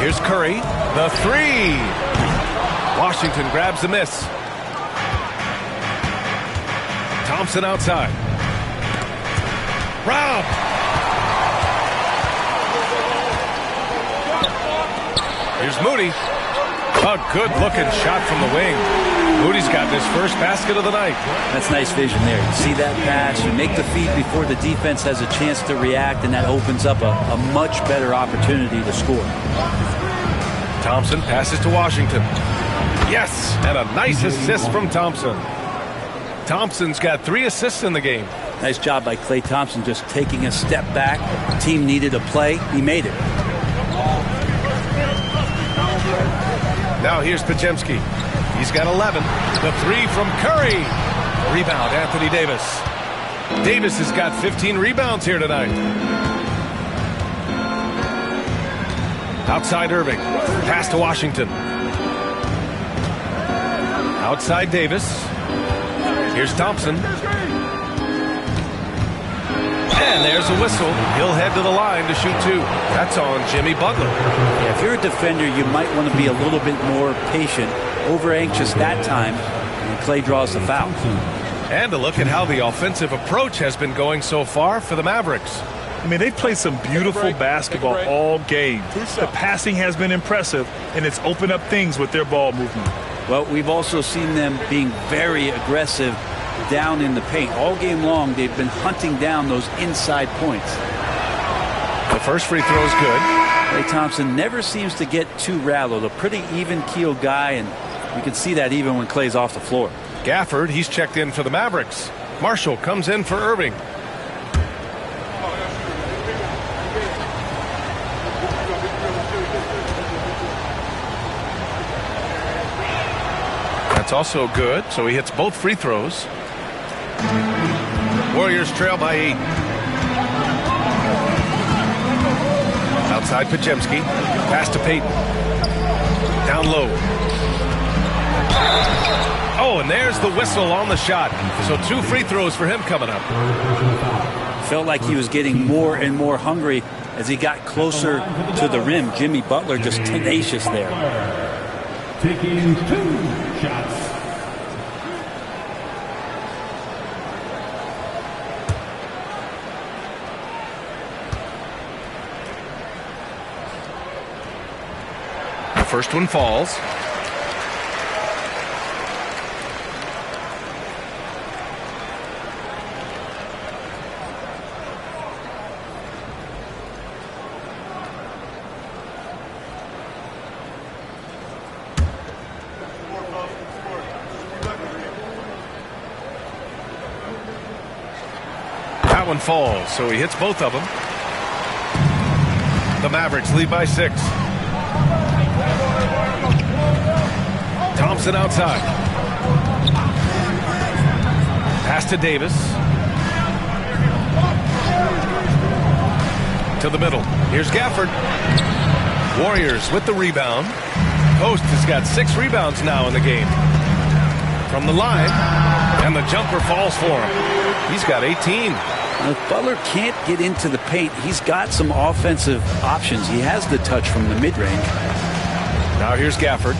Here's Curry. The 3. Washington grabs the miss. Thompson outside. Rob. Here's Moody. A good-looking shot from the wing. Moody's gotten his first basket of the night. That's nice vision there. You see that pass, you make the feed before the defense has a chance to react, and that opens up a much better opportunity to score. Thompson passes to Washington. Yes, and a nice assist from Thompson. Thompson's got 3 assists in the game. Nice job by Klay Thompson just taking a step back. The team needed a play. He made it. Now here's Podziemski. He's got 11. The 3 from Curry. Rebound, Anthony Davis. Davis has got 15 rebounds here tonight. Outside Irving. Pass to Washington. Outside Davis. Here's Thompson. And there's a whistle. He'll head to the line to shoot 2. That's on Jimmy Butler. Yeah, if you're a defender, you might want to be a little bit more patient, over anxious that time, and Klay draws the foul. And a look at how the offensive approach has been going so far for the Mavericks. I mean, they've played some beautiful basketball all game. The passing has been impressive, and it's opened up things with their ball movement. Well, we've also seen them being very aggressive down in the paint. All game long, they've been hunting down those inside points. The first free throw is good. Klay Thompson never seems to get too rattled. A pretty even-keeled guy, and you can see that even when Klay's off the floor. Gafford, he's checked in for the Mavericks. Marshall comes in for Irving. That's also good, so he hits both free throws. Warriors trail by 8. Outside Podziemski. Pass to Payton. Down low. Oh, and there's the whistle on the shot. So 2 free throws for him coming up. Felt like he was getting more and more hungry as he got closer to the rim. Jimmy Butler just tenacious there. Taking 2 shots. The first one falls. That one falls, so he hits both of them. The Mavericks lead by 6. Thompson outside. Pass to Davis. To the middle. Here's Gafford. Warriors with the rebound. Post has got 6 rebounds now in the game. From the line, and the jumper falls for him. He's got 18. If Butler can't get into the paint, he's got some offensive options. He has the touch from the mid-range. Now here's Gafford.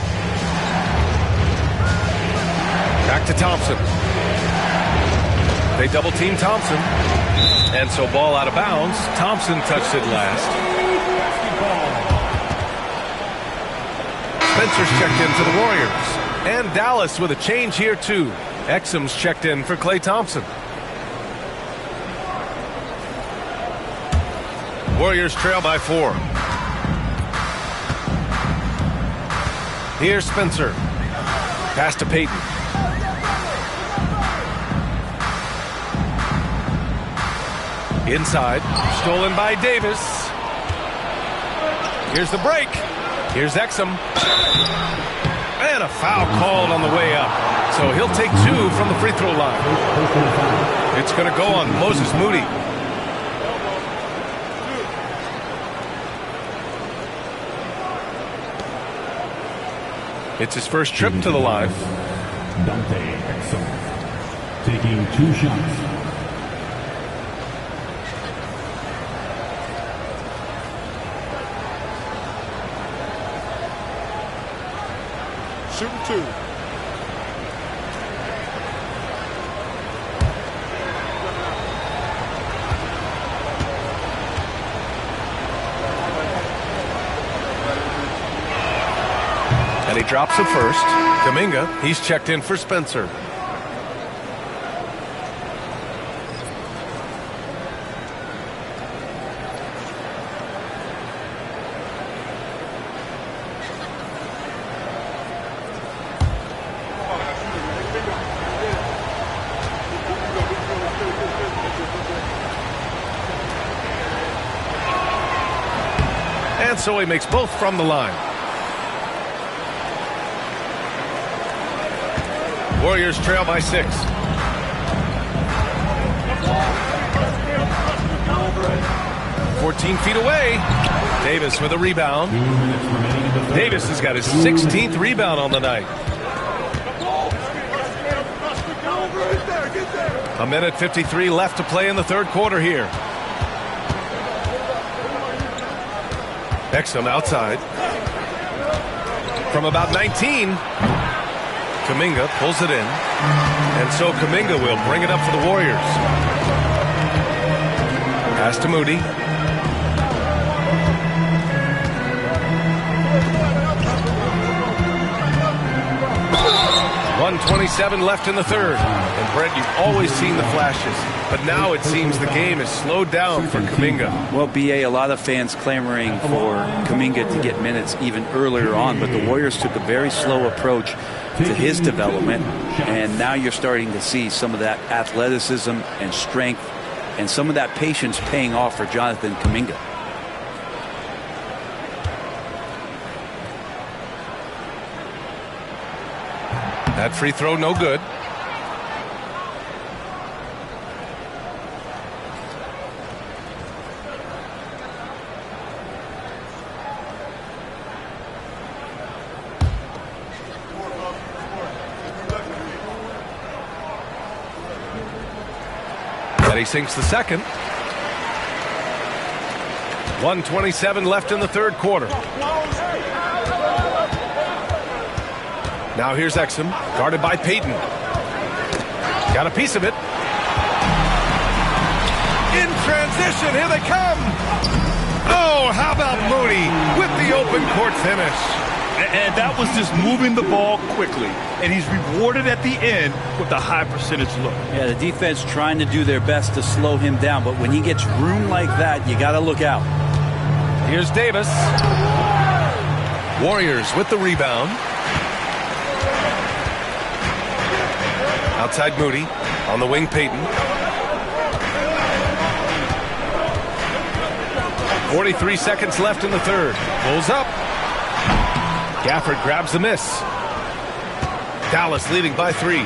Back to Thompson. They double-team Thompson. And so ball out of bounds. Thompson touched it last. Spencer's checked in for the Warriors. And Dallas with a change here, too. Exum's checked in for Klay Thompson. Warriors trail by 4. Here's Spencer. Pass to Payton. Inside. Stolen by Davis. Here's the break. Here's Exum. And a foul called on the way up. So he'll take 2 from the free throw line. It's going to go on Moses Moody. It's his first trip to the line. Dante Exum taking 2 shots. Shooting 2. And he drops it first. Kuminga, he's checked in for Spencer. And so he makes both from the line. Warriors trail by 6. "14 feet away. Davis with a rebound. Davis has got his 16th rebound on the night. A minute 53 left to play in the third quarter here. Exum outside. From about 19. Kuminga pulls it in. And so Kuminga will bring it up for the Warriors. Pass to Moody. 1:27 left in the third. And Brett, you've always seen the flashes. But now it seems the game is slowed down for Kuminga. Well, BA, a lot of fans clamoring for Kuminga to get minutes even earlier on. But the Warriors took a very slow approach to his development. And now you're starting to see some of that athleticism and strength and some of that patience paying off for Jonathan Kuminga. That free throw no good. They sinks the second. 1:27 left in the third quarter. Now here's Exum, guarded by Payton. Got a piece of it. In transition, here they come. Oh, how about Moody with the open court finish. And that was just moving the ball quickly. And he's rewarded at the end with a high percentage look. Yeah, the defense trying to do their best to slow him down, but when he gets room like that, you got to look out. Here's Davis. Warriors with the rebound. Outside Moody. On the wing, Payton. 43 seconds left in the third. Pulls up. Gafford grabs the miss. Dallas leading by 3.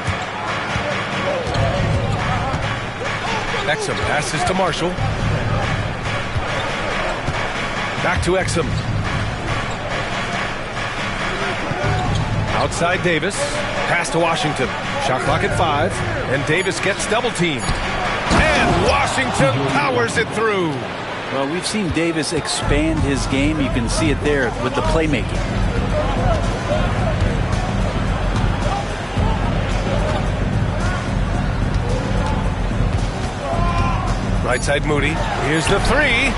Exum passes to Marshall. Back to Exum. Outside Davis. Pass to Washington. Shot clock at 5. And Davis gets double teamed. And Washington powers it through. Well, we've seen Davis expand his game. You can see it there with the playmaking. Right side Moody. Here's the 3.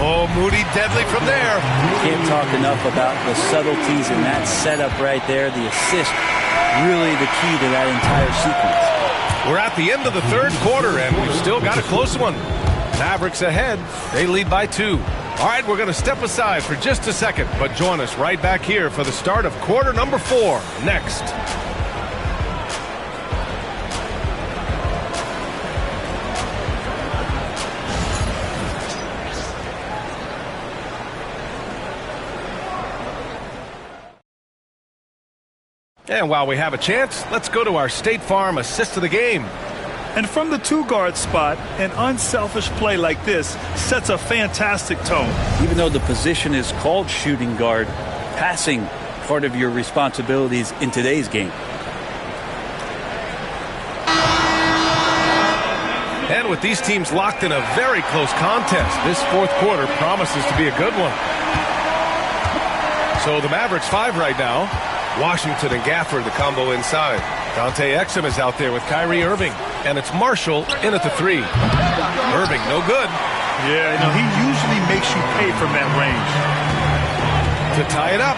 Oh, Moody deadly from there. Can't talk enough about the subtleties in that setup right there. The assist, really the key to that entire sequence. We're at the end of the third quarter, and we've still got a close one. Mavericks ahead. They lead by 2. All right, we're going to step aside for just a second, but join us right back here for the start of quarter number 4 next. And while we have a chance, let's go to our State Farm assist of the game. And from the 2-guard spot, an unselfish play like this sets a fantastic tone. Even though the position is called shooting guard, passing part of your responsibilities in today's game. And with these teams locked in a very close contest, this fourth quarter promises to be a good one. So the Mavericks 5 right now. Washington and Gafford, the combo inside. Dante Exum is out there with Kyrie Irving. And it's Marshall in at the 3. Irving, no good. Yeah, he usually makes you pay from that range. To tie it up.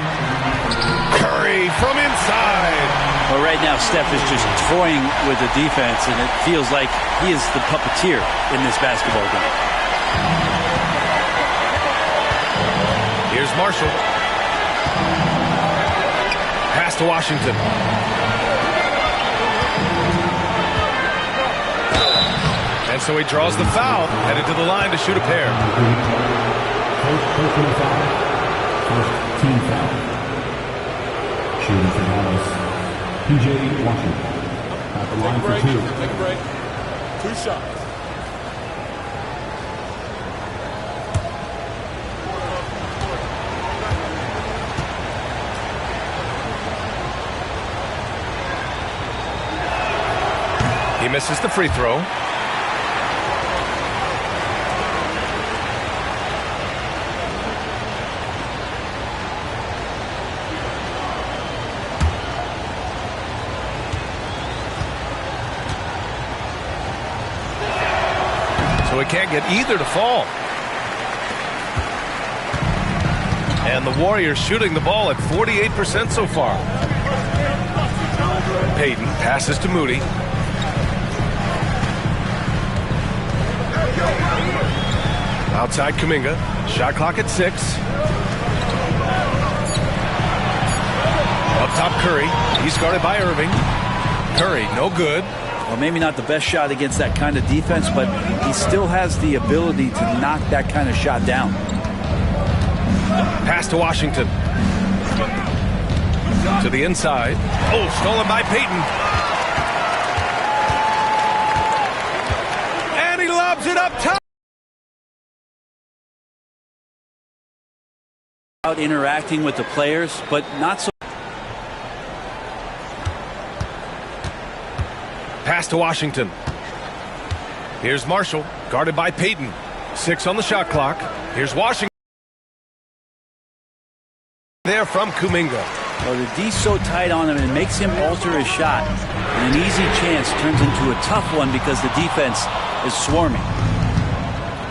Curry from inside. Well, right now, Steph is just toying with the defense, and it feels like he is the puppeteer in this basketball game. Here's Marshall. Pass to Washington. And so he draws the foul, headed to the line to shoot a pair. First team foul. Shooting for Dallas, P.J. Washington. At the line for 2. Take a break. 2 shots. He misses the free throw. So he can't get either to fall. And the Warriors shooting the ball at 48% so far. Payton passes to Moody. Outside Kuminga. Shot clock at 6. Up top Curry. He's guarded by Irving. Curry, no good. Well, maybe not the best shot against that kind of defense, but he still has the ability to knock that kind of shot down. Pass to Washington. To the inside. Oh, stolen by Payton. And he lobs it up top. Out interacting with the players, but not so. Pass to Washington. Here's Marshall, guarded by Payton. 6 on the shot clock. Here's Washington. There from Kuminga. Well, the D's so tight on him, and it makes him alter his shot. And an easy chance turns into a tough one because the defense is swarming.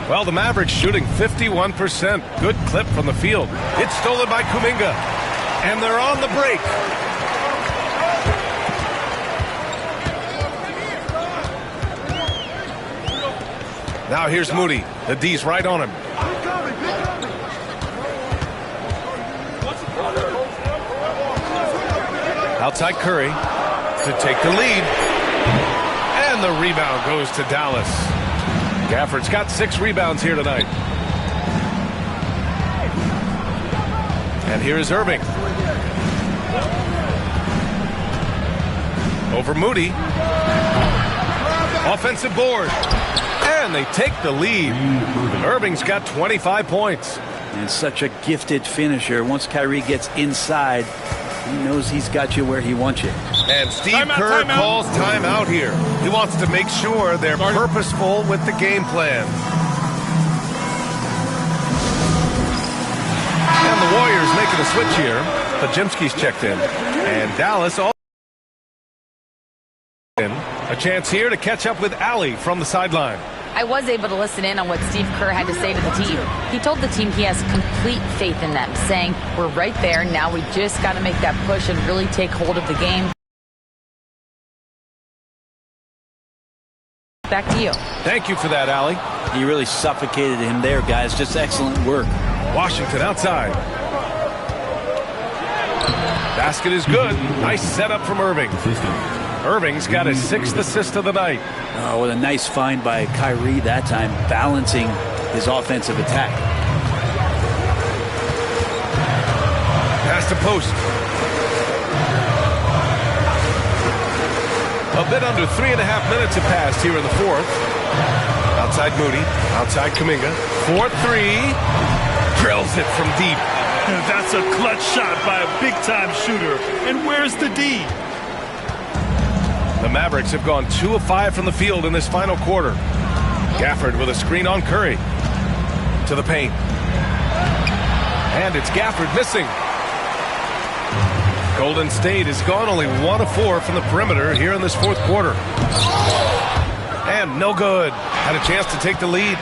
Well, the Mavericks shooting 51%. Good clip from the field. It's stolen by Kuminga. And they're on the break. Now here's Moody. The D's right on him. Outside Curry to take the lead. And the rebound goes to Dallas. Gafford's got 6 rebounds here tonight. And here is Irving. Over Moody. Offensive board. And they take the lead. Irving's got 25 points. And such a gifted finisher. Once Kyrie gets inside, he knows he's got you where he wants you. And Steve Kerr calls timeout here. He wants to make sure they're purposeful with the game plan. And the Warriors making a switch here. Pajemski's checked in. And Dallas also in. A chance here to catch up with Allie from the sideline. I was able to listen in on what Steve Kerr had to say to the team. He told the team he has complete faith in them, saying, we're right there, now we just got to make that push and really take hold of the game. Back to you. Thank you for that, Allie. He really suffocated him there, guys. Just excellent work. Washington outside. Basket is good. Nice setup from Irving. Irving's got his 6th assist of the night. Oh, what a nice find by Kyrie that time, balancing his offensive attack. Pass to post. A bit under 3.5 minutes have passed here in the 4th. Outside Moody. Outside Kuminga. 4-3. Drills it from deep. That's a clutch shot by a big-time shooter. And where's the D? The Mavericks have gone 2 of 5 from the field in this final quarter. Gafford with a screen on Curry. To the paint. And it's Gafford missing. Golden State has gone only 1 of 4 from the perimeter here in this 4th quarter. And no good. Had a chance to take the lead.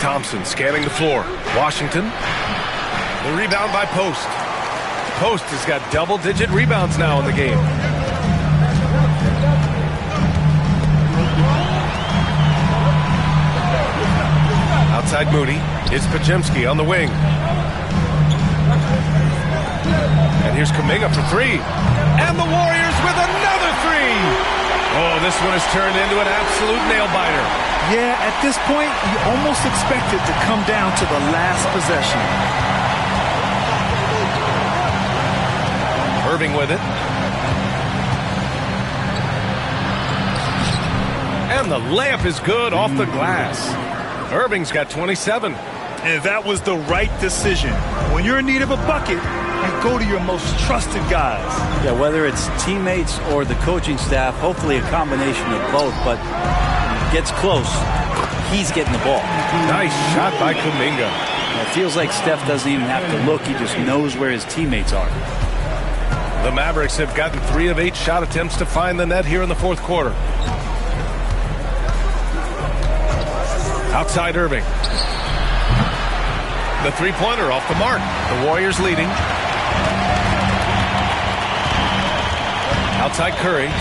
Thompson scanning the floor. Washington. The rebound by Post. Post has got double-digit rebounds now in the game. Outside Moody. It's Pajemski on the wing. And here's Kuminga for 3. And the Warriors with another 3. Oh, this one has turned into an absolute nail-biter. Yeah, at this point, you almost expect it to come down to the last possession. Irving with it. And the layup is good off the glass. Irving's got 27. And that was the right decision. When you're in need of a bucket, you go to your most trusted guys. Yeah, whether it's teammates or the coaching staff, hopefully a combination of both, but when it gets close, he's getting the ball. Nice shot by Kuminga. It feels like Steph doesn't even have to look. He just knows where his teammates are. The Mavericks have gotten 3 of 8 shot attempts to find the net here in the 4th quarter. Outside Irving. The three-pointer off the mark. The Warriors leading. Outside Curry.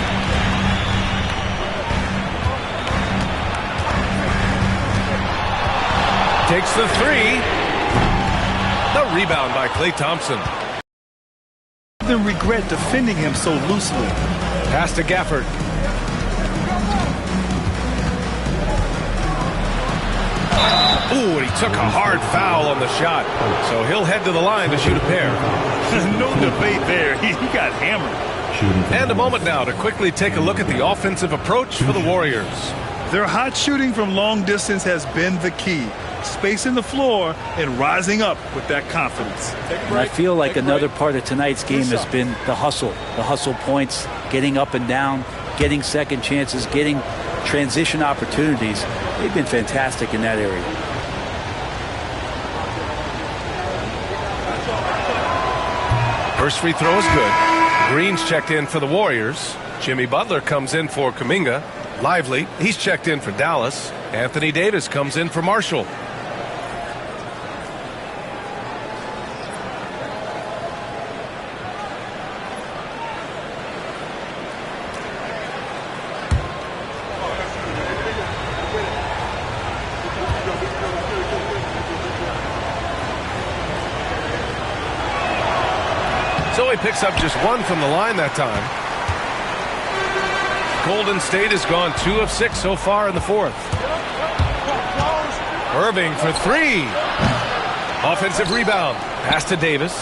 Takes the 3. The rebound by Klay Thompson. Then regret defending him so loosely. Pass to Gafford. Ooh, and he took a hard foul on the shot. So he'll head to the line to shoot a pair. No debate there. He got hammered. And a moment now to quickly take a look at the offensive approach for the Warriors. Their hot shooting from long distance has been the key. Spacing the floor and rising up with that confidence. And I feel like another part of tonight's game has been the hustle points, getting up and down. getting second chances, getting transition opportunities. They've been fantastic in that area. First free throw is good. Green's checked in for the Warriors. Jimmy Butler comes in for Kuminga. Lively, he's checked in for Dallas. Anthony Davis comes in for Marshall. So he picks up just one from the line that time. Golden State has gone 2 of 6 so far in the fourth. Irving for 3. Offensive rebound. Pass to Davis.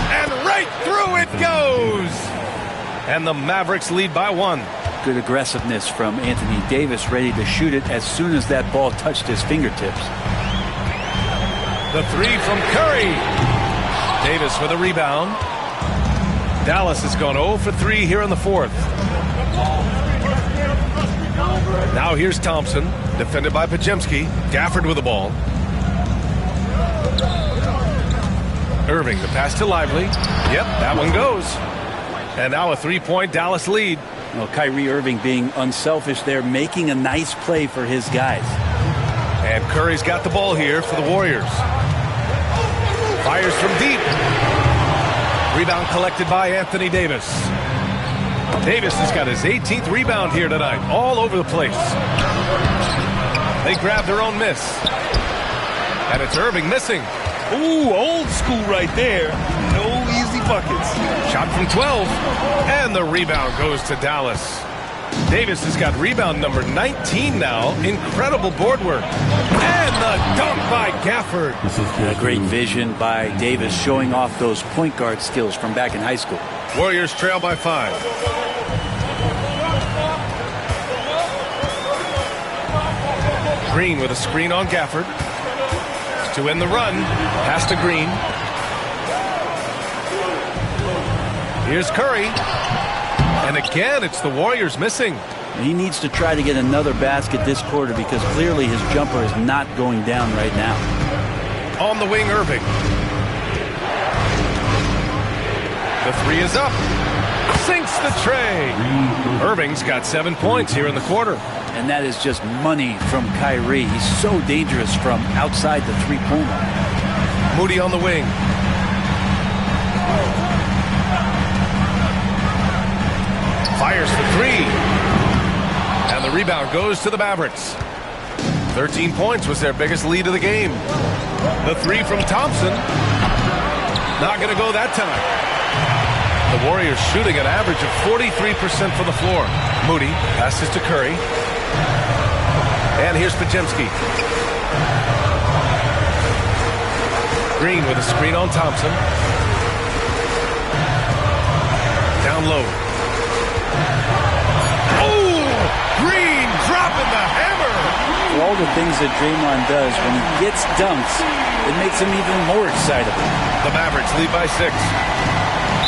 And right through it goes. And the Mavericks lead by 1. Good aggressiveness from Anthony Davis, ready to shoot it as soon as that ball touched his fingertips. The 3 from Curry. Davis with a rebound. Dallas has gone 0 for 3 here in the fourth. Now here's Thompson, defended by Pajemski. Gafford with the ball. Irving, the pass to Lively. Yep, that one goes. And now a 3-point Dallas lead. Well, Kyrie Irving being unselfish there, making a nice play for his guys. And Curry's got the ball here for the Warriors. Fires from deep. Rebound collected by Anthony Davis. Davis has got his 18th rebound here tonight, all over the place. They grab their own miss. And it's Irving missing. Ooh, old school right there. No easy buckets. Shot from 12. And the rebound goes to Dallas. Davis has got rebound number 19 now. Incredible board work. And the dunk by Gafford. A great vision by Davis, showing off those point guard skills from back in high school. Warriors trail by 5. Green with a screen on Gafford. To end the run. Pass to Green. Here's Curry. And again, it's the Warriors missing. He needs to try to get another basket this quarter because clearly his jumper is not going down right now. On the wing, Irving. The 3 is up. Sinks the tray. Irving's got 7 points here in the quarter. And that is just money from Kyrie. He's so dangerous from outside the three-point line. Moody on the wing. Fires for 3. And the rebound goes to the Mavericks. 13 points was their biggest lead of the game. The 3 from Thompson. Not going to go that time. The Warriors shooting an average of 43% from the floor. Moody passes to Curry. And here's Pajemski. Green with a screen on Thompson. Down low. Oh! Green dropping the hammer! For all the things that Draymond does, when he gets dunks, it makes him even more excitable. The Mavericks lead by 6.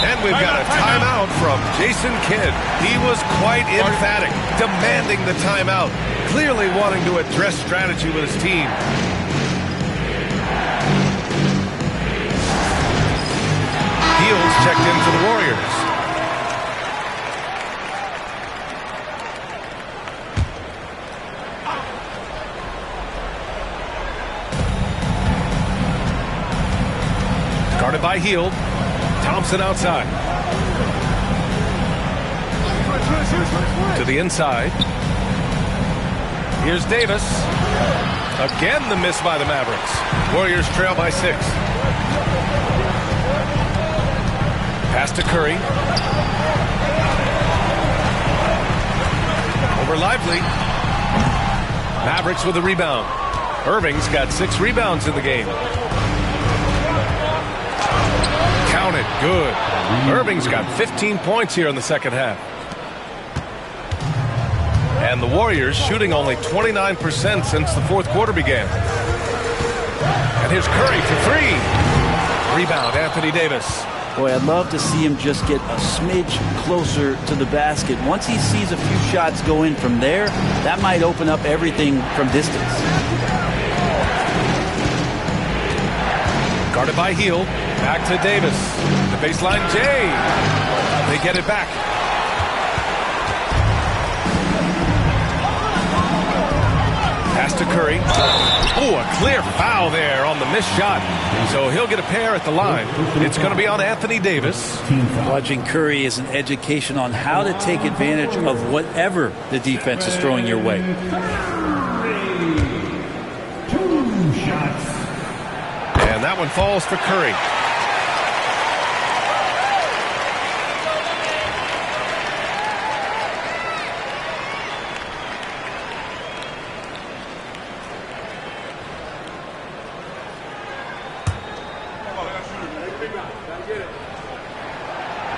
And we've got a timeout from Jason Kidd. He was quite emphatic, demanding the timeout, clearly wanting to address strategy with his team. Fields checked in for the Warriors. Guarded by Hield. Thompson outside. To the inside. Here's Davis. Again the miss by the Mavericks. Warriors trail by 6. Pass to Curry. Over Lively. Mavericks with the rebound. Irving's got 6 rebounds in the game. Counted. Good. Irving's got 15 points here in the second half. And the Warriors shooting only 29% since the fourth quarter began. And here's Curry for 3. Rebound, Anthony Davis. Boy, I'd love to see him just get a smidge closer to the basket. Once he sees a few shots go in from there, that might open up everything from distance. Guarded by Hield. Back to Davis. The baseline, Jay. They get it back. Pass to Curry. Oh, a clear foul there on the missed shot. So he'll get a pair at the line. It's going to be on Anthony Davis. Watching Curry is an education on how to take advantage of whatever the defense is throwing your way. 2 shots. And that one falls for Curry.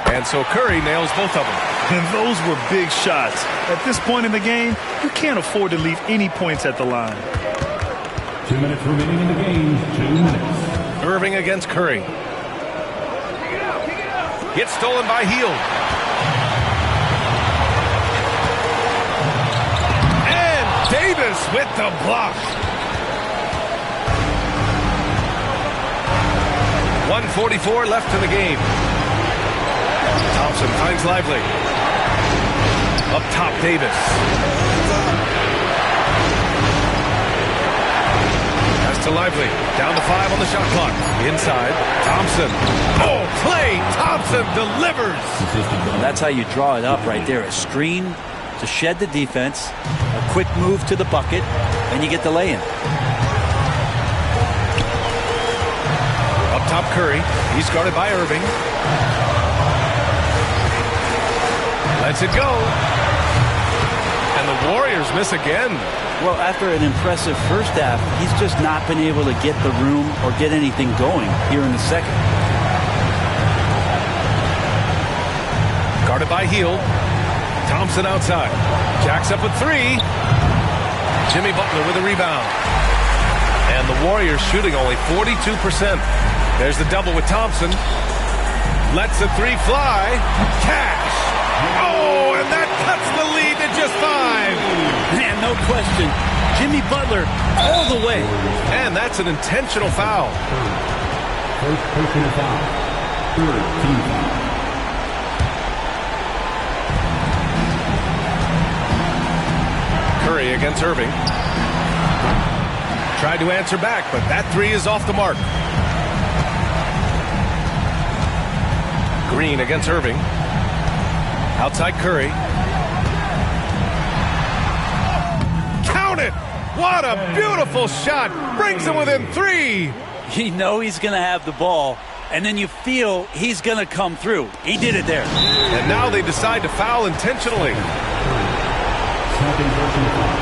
And so Curry nails both of them. And those were big shots. At this point in the game, you can't afford to leave any points at the line. 2 minutes remaining in the game. 2 minutes. Irving against Curry. Gets stolen by Hield. And Davis with the block. 1:44 left in the game. Thompson finds Lively. Up top, Davis. Pass to Lively. Down to 5 on the shot clock. Inside. Thompson. Oh, Klay Thompson delivers. That's how you draw it up right there. A screen to shed the defense, a quick move to the bucket, and you get the lay-in. Up top, Curry. He's guarded by Irving. Lets it go. And the Warriors miss again. Well, after an impressive first half, he's just not been able to get the room or get anything going here in the second. Guarded by Hield. Thompson outside. Jacks up with 3. Jimmy Butler with a rebound. And the Warriors shooting only 42%. There's the double with Thompson. Lets the 3 fly. Cash. Oh, and that cuts the lead to just 5. Man, no question. Jimmy Butler all the way. And that's an intentional foul. First personal foul. Third team foul. Curry against Irving. Tried to answer back, but that 3 is off the mark. Green against Irving. Outside Curry. Count it! What a beautiful shot! Brings him within 3! You know he's going to have the ball, and then you feel he's going to come through. He did it there. And now they decide to foul intentionally. Second personal foul.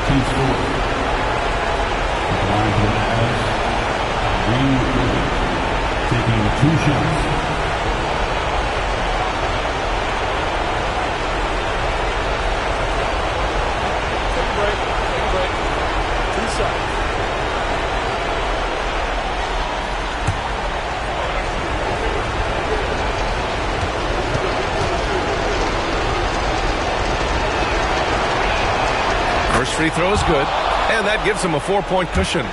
Team score. Line to the Mavs. Green taking 2 shots. First free throw is good, and that gives him a 4-point cushion.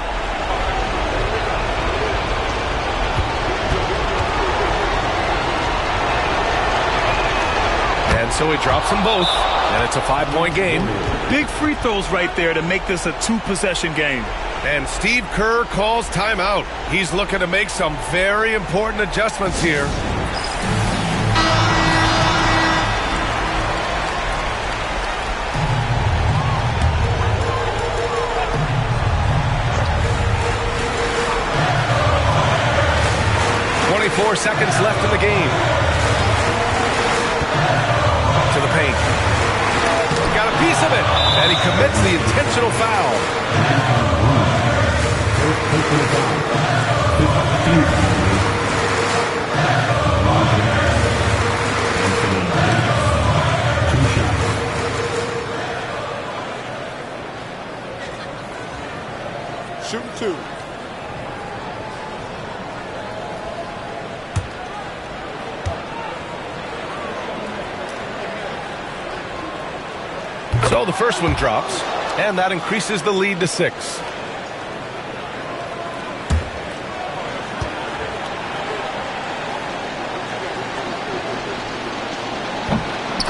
And so he drops them both, and it's a 5-point game. Big free throws right there to make this a 2-possession game. And Steve Kerr calls timeout. He's looking to make some very important adjustments here. Four seconds left in the game. To the paint. Got a piece of it. And he commits the intentional foul. Shooting 2. So the first one drops, and that increases the lead to 6.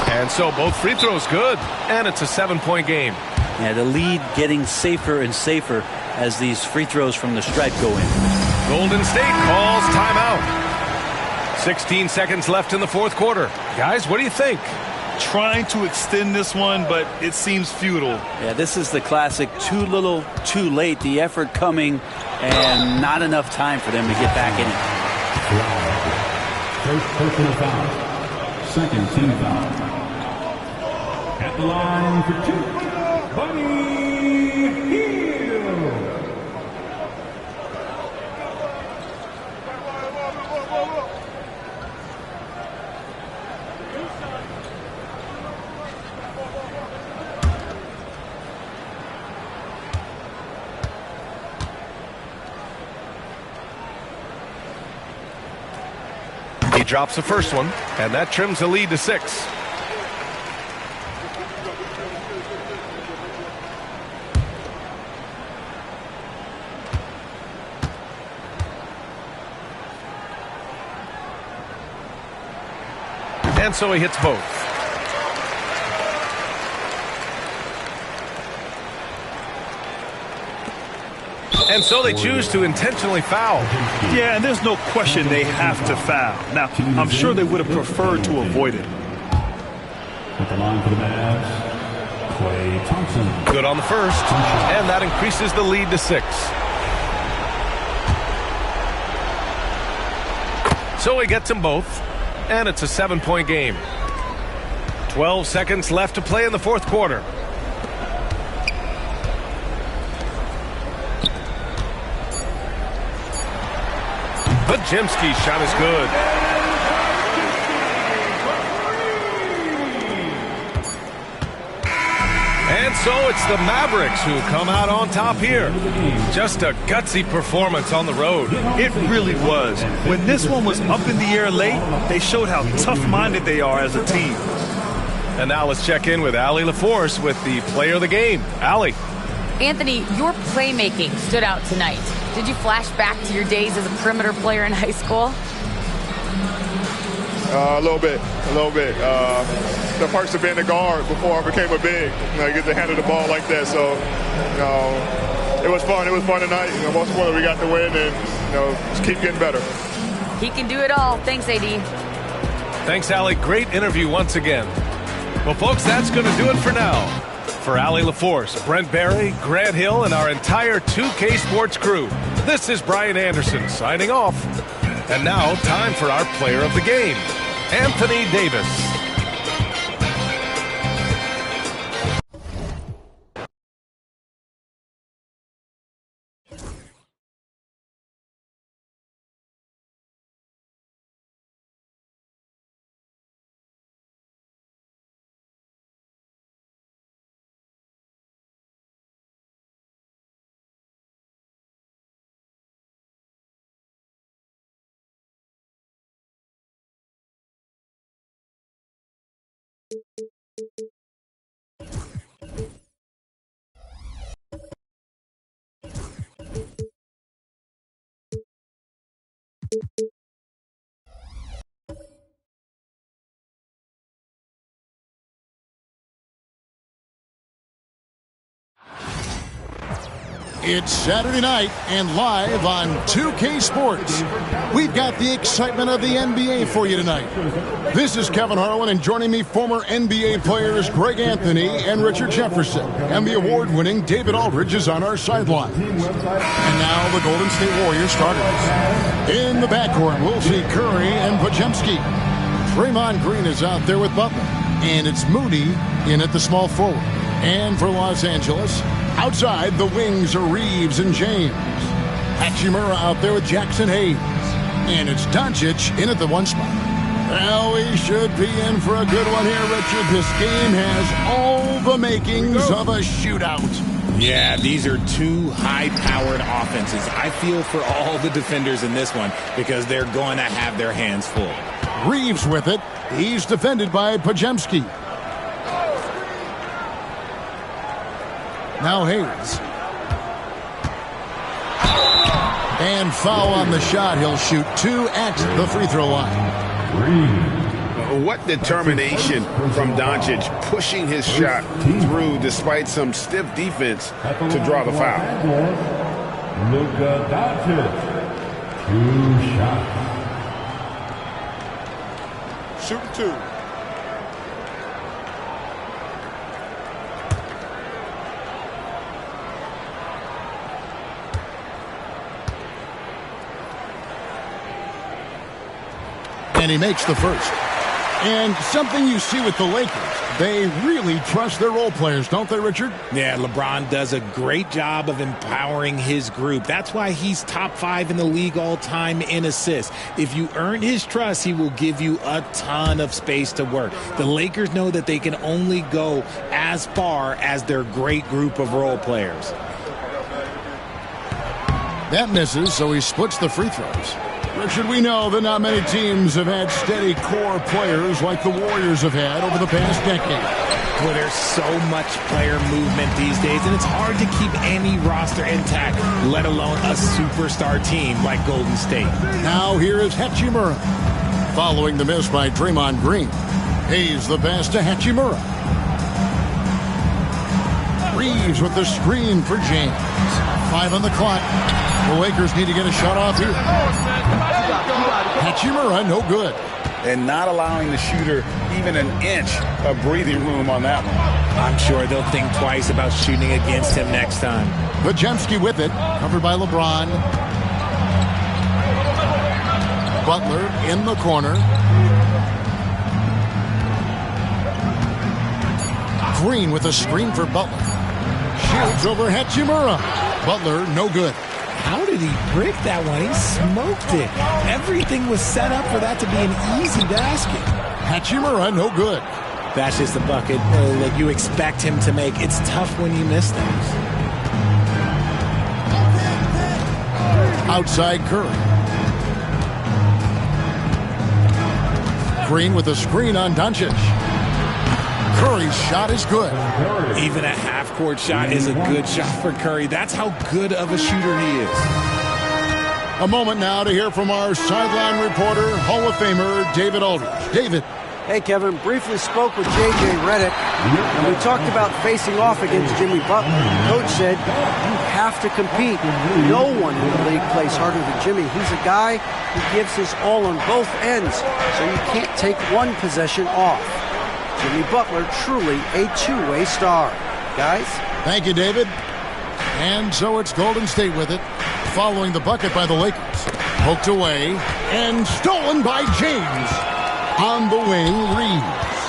And so both free throws good, and it's a 7-point game. Yeah, the lead getting safer and safer as these free throws from the stripe go in. Golden State calls timeout. 16 seconds left in the fourth quarter. Guys, what do you think? Trying to extend this one, but it seems futile. Yeah, this is the classic too little, too late. The effort coming and not enough time for them to get back in it. First personal foul. Second team foul. At the line for 2, Buddy Hield. He drops the first one, and that trims the lead to 6. And so he hits both. And so they choose to intentionally foul. Yeah, and there's no question they have to foul. Now, I'm sure they would have preferred to avoid it. At the line for the Mavs, Klay Thompson. Good on the first, and that increases the lead to 6. So he gets them both, and it's a 7-point game. 12 seconds left to play in the fourth quarter. Podziemski's shot is good. And so it's the Mavericks who come out on top here. Just a gutsy performance on the road. It really was. When this one was up in the air late, they showed how tough-minded they are as a team. And now let's check in with Allie LaForce with the player of the game. Allie. Anthony, your playmaking stood out tonight. Did you flash back to your days as a perimeter player in high school? A little bit. The perks of being a guard before I became a big. You get to handle the ball like that. So, it was fun. It was fun tonight. Most importantly, we got the win, and just keep getting better. He can do it all. Thanks, AD. Thanks, Allie. Great interview once again. Well, folks, that's going to do it for now. For Allie LaForce, Brent Barry, Grant Hill, and our entire 2K Sports crew, this is Brian Anderson signing off. And now, time for our player of the game, Anthony Davis. It's Saturday night and live on 2K Sports. We've got the excitement of the NBA for you tonight. This is Kevin Harlan, and joining me, former NBA players Greg Anthony and Richard Jefferson. And the award-winning David Aldridge is on our sidelines. And now the Golden State Warriors starters. In the backcourt, we'll see Curry and Podziemski. Draymond Green is out there with Butler. And it's Moody in at the small forward. And for Los Angeles, outside the wings are Reeves and James. Hachimura out there with Jackson Hayes. And it's Doncic in at the one spot. Well, we should be in for a good one here, Richard. This game has all the makings of a shootout. Yeah, these are two high-powered offenses. I feel for all the defenders in this one because they're going to have their hands full. Reeves with it. He's defended by Podziemski. Now Hayes. And foul on the shot. He'll shoot 2 at the free throw line. What determination from Doncic, pushing his shot through despite some stiff defense to draw the foul. Luka Doncic, 2 shots. Shooting 2. And he makes the first. And something you see with the Lakers, they really trust their role players, don't they, Richard? Yeah, LeBron does a great job of empowering his group. That's why he's top 5 in the league all time in assists. If you earn his trust, he will give you a ton of space to work. The Lakers know that they can only go as far as their great group of role players. That misses, so he splits the free throws. Richard, we know that not many teams have had steady core players like the Warriors have had over the past decade. Well, there's so much player movement these days, and it's hard to keep any roster intact, let alone a superstar team like Golden State. Now here is Hachimura. Following the miss by Draymond Green. Hayes the pass to Hachimura. Reeves with the screen for James. 5 on the clock. The Lakers need to get a shot off here. Hachimura, no good. And not allowing the shooter even an inch of breathing room on that one. I'm sure they'll think twice about shooting against him next time. Podziemski with it, covered by LeBron. Butler in the corner. Green with a screen for Butler. Shoots over Hachimura. Butler, no good. How did he brick that one? He smoked it. Everything was set up for that to be an easy basket. Hachimura, no good. That's just the bucket that you expect him to make. It's tough when you miss those. Outside Curry. Green with a screen on Doncic. Curry's shot is good. Even a half-court shot is a good shot for Curry. That's how good of a shooter he is. A moment now to hear from our sideline reporter, Hall of Famer David Aldridge. David. Hey, Kevin. Briefly spoke with J.J. Redick, and we talked about facing off against Jimmy Butler. Coach said, you have to compete. No one in the league plays harder than Jimmy. He's a guy who gives his all on both ends, so you can't take one possession off. Jimmy Butler, truly a two-way star. Guys? Thank you, David. And so it's Golden State with it, following the bucket by the Lakers. Poked away and stolen by James. On the wing, Reeves.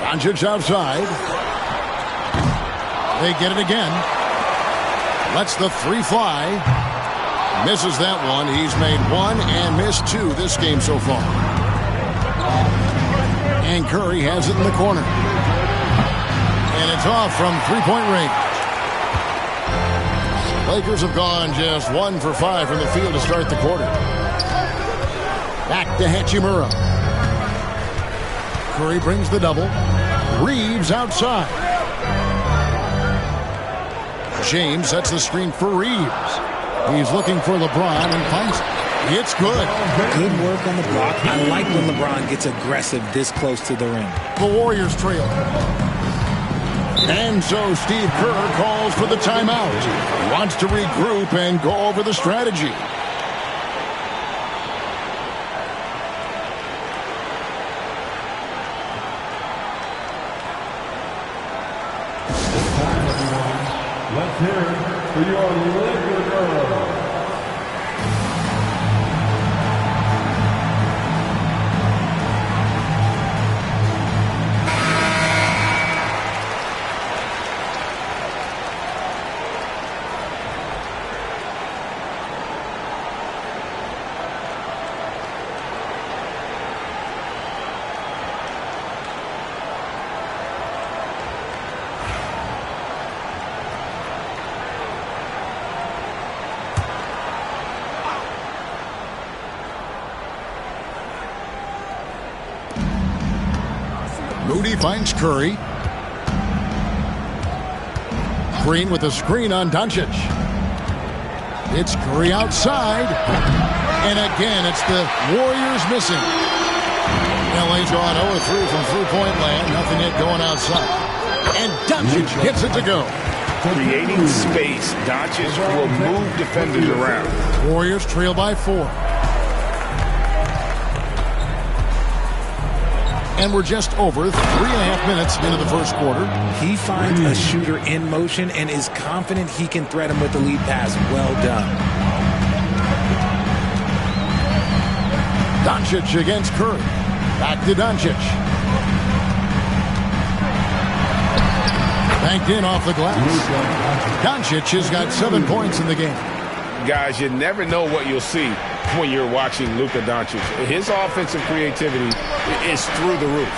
Doncic outside. They get it again. Lets the 3 fly. Misses that one. He's made 1 and missed 2 this game so far. And Curry has it in the corner. And it's off from three-point range. Lakers have gone just 1 for 5 from the field to start the quarter. Back to Hachimura. Curry brings the double. Reeves outside. James sets the screen for Reeves. He's looking for LeBron and finds it. It's good. Good work on the block. I like when LeBron gets aggressive this close to the rim. The Warriors trail. And so Steve Kerr calls for the timeout. He wants to regroup and go over the strategy. Let's hear it for your Laker girls. Moody finds Curry. Green with a screen on Doncic. It's Curry outside. And again, it's the Warriors missing. LA's gone 0-3 from three-point land. Nothing yet going outside. And Doncic gets it to go. Creating space, Doncic will move defenders around. Warriors trail by 4. And we're just over 3.5 minutes into the first quarter. He finds a shooter in motion and is confident he can threat him with the lead pass. Well done. Doncic against Curry. Back to Doncic. Banked in off the glass. Doncic has got 7 points in the game. Guys, you never know what you'll see when you're watching Luka Doncic. His offensive creativity is through the roof.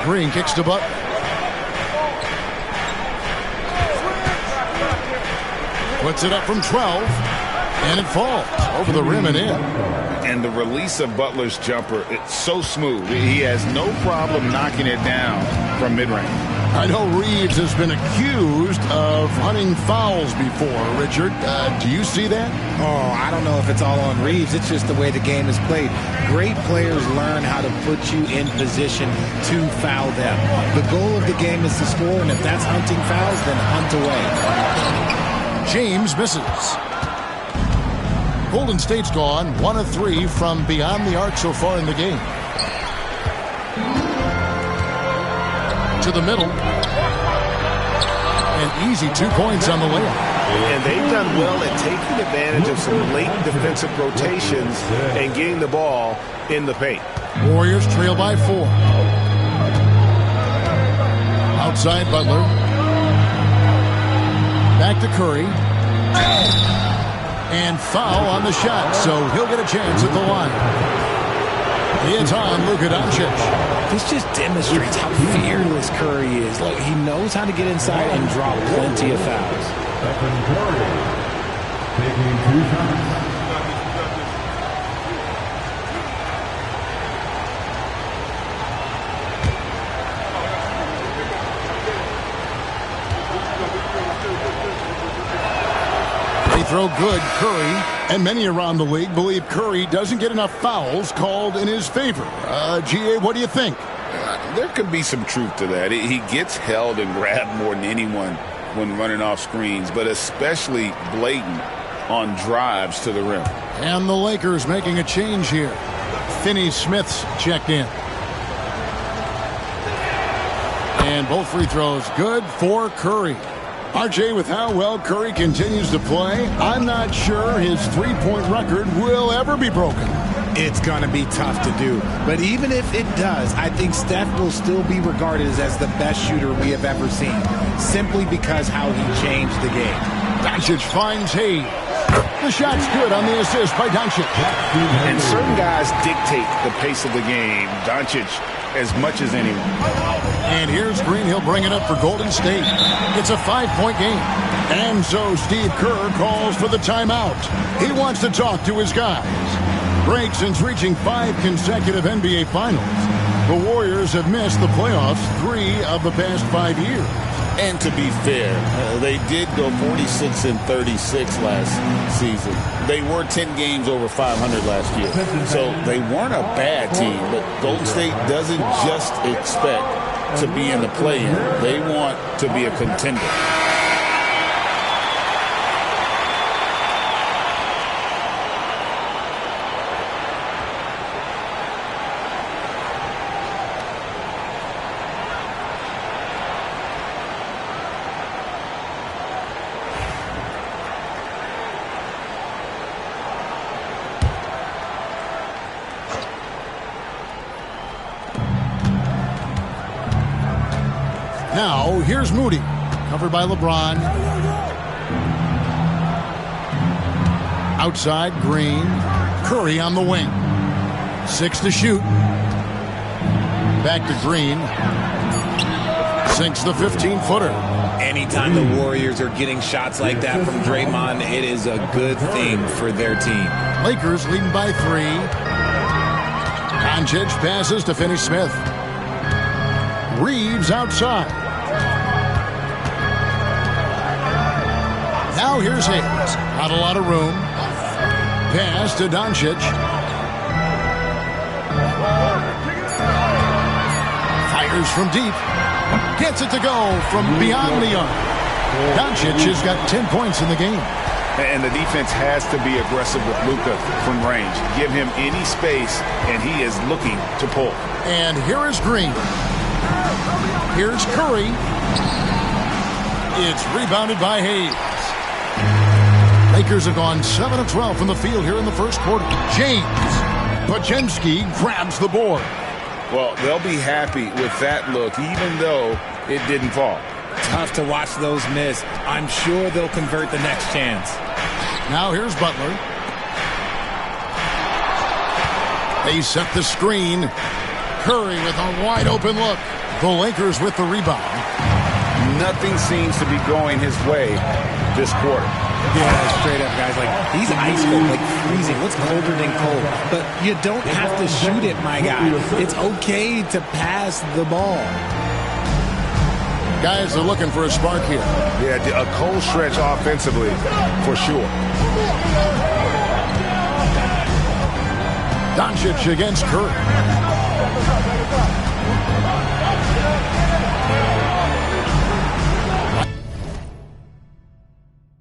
Green kicks to Butler. Puts it up from 12. And it falls over the rim and in. And the release of Butler's jumper, it's so smooth. He has no problem knocking it down from mid-range. I know Reeves has been accused of hunting fouls before, Richard. Do you see that? Oh, I don't know if it's all on Reeves. It's just the way the game is played. Great players learn how to put you in position to foul them. The goal of the game is to score, and if that's hunting fouls, then hunt away. James misses. Golden State's gone 1 of 3 from beyond the arc so far in the game. To the middle. An easy 2 points on the layup. And they've done well at taking advantage of some late defensive rotations and getting the ball in the paint. Warriors trail by 4. Outside Butler. Back to Curry. And foul on the shot, so he'll get a chance at the line. It's on Luka Doncic. This just demonstrates how fearless Curry is. Look, he knows how to get inside and draw plenty of fouls. Stephen Curry taking 2 shots. Throw good, Curry, and many around the league believe Curry doesn't get enough fouls called in his favor. GA, what do you think? There could be some truth to that. He gets held and grabbed more than anyone when running off screens, but especially blatant on drives to the rim. And the Lakers making a change here. Finney-Smith's checked in. And both free throws good for Curry. RJ, with how well Curry continues to play, I'm not sure his three-point record will ever be broken. It's going to be tough to do. But even if it does, I think Steph will still be regarded as the best shooter we have ever seen, simply because how he changed the game. Doncic finds Hayes. The shot's good on the assist by Doncic. And certain guys dictate the pace of the game. Doncic as much as anyone. And here's Green. He'll bring it up for Golden State. It's a 5-point game. And so Steve Kerr calls for the timeout. He wants to talk to his guys. Greg, since reaching 5 consecutive NBA Finals, the Warriors have missed the playoffs 3 of the past 5 years. And to be fair, they did go 46-36 last season. They were 10 games over 500 last year. So they weren't a bad team, but Golden State doesn't just expect to be in the play-in. They want to be a contender. Now, here's Moody, covered by LeBron. Outside, Green. Curry on the wing. 6 to shoot. Back to Green. Sinks the 15-footer. Anytime the Warriors are getting shots like that from Draymond, it is a good thing for their team. Lakers leading by 3. Doncic passes to Finney-Smith. Reeves outside. Now here's Hayes. Not a lot of room. Pass to Doncic. Fires from deep. Gets it to go from beyond the arc. Doncic has got 10 points in the game. And the defense has to be aggressive with Luka from range. Give him any space, and he is looking to pull. And here is Green. Here's Curry. It's rebounded by Hayes. Lakers have gone 7 of 12 from the field here in the first quarter. James Pajemski grabs the board. Well, they'll be happy with that look, even though it didn't fall. Tough to watch those miss. I'm sure they'll convert the next chance. Now here's Butler. They set the screen. Curry with a wide open look. The Lakers with the rebound. Nothing seems to be going his way this quarter. Yeah, straight up, guys. Like, he's ice cold, like freezing. What's colder than cold? But you don't have to shoot it, my guy. It's okay to pass the ball. Guys are looking for a spark here. Yeah, a cold stretch offensively, for sure. Doncic against Curry.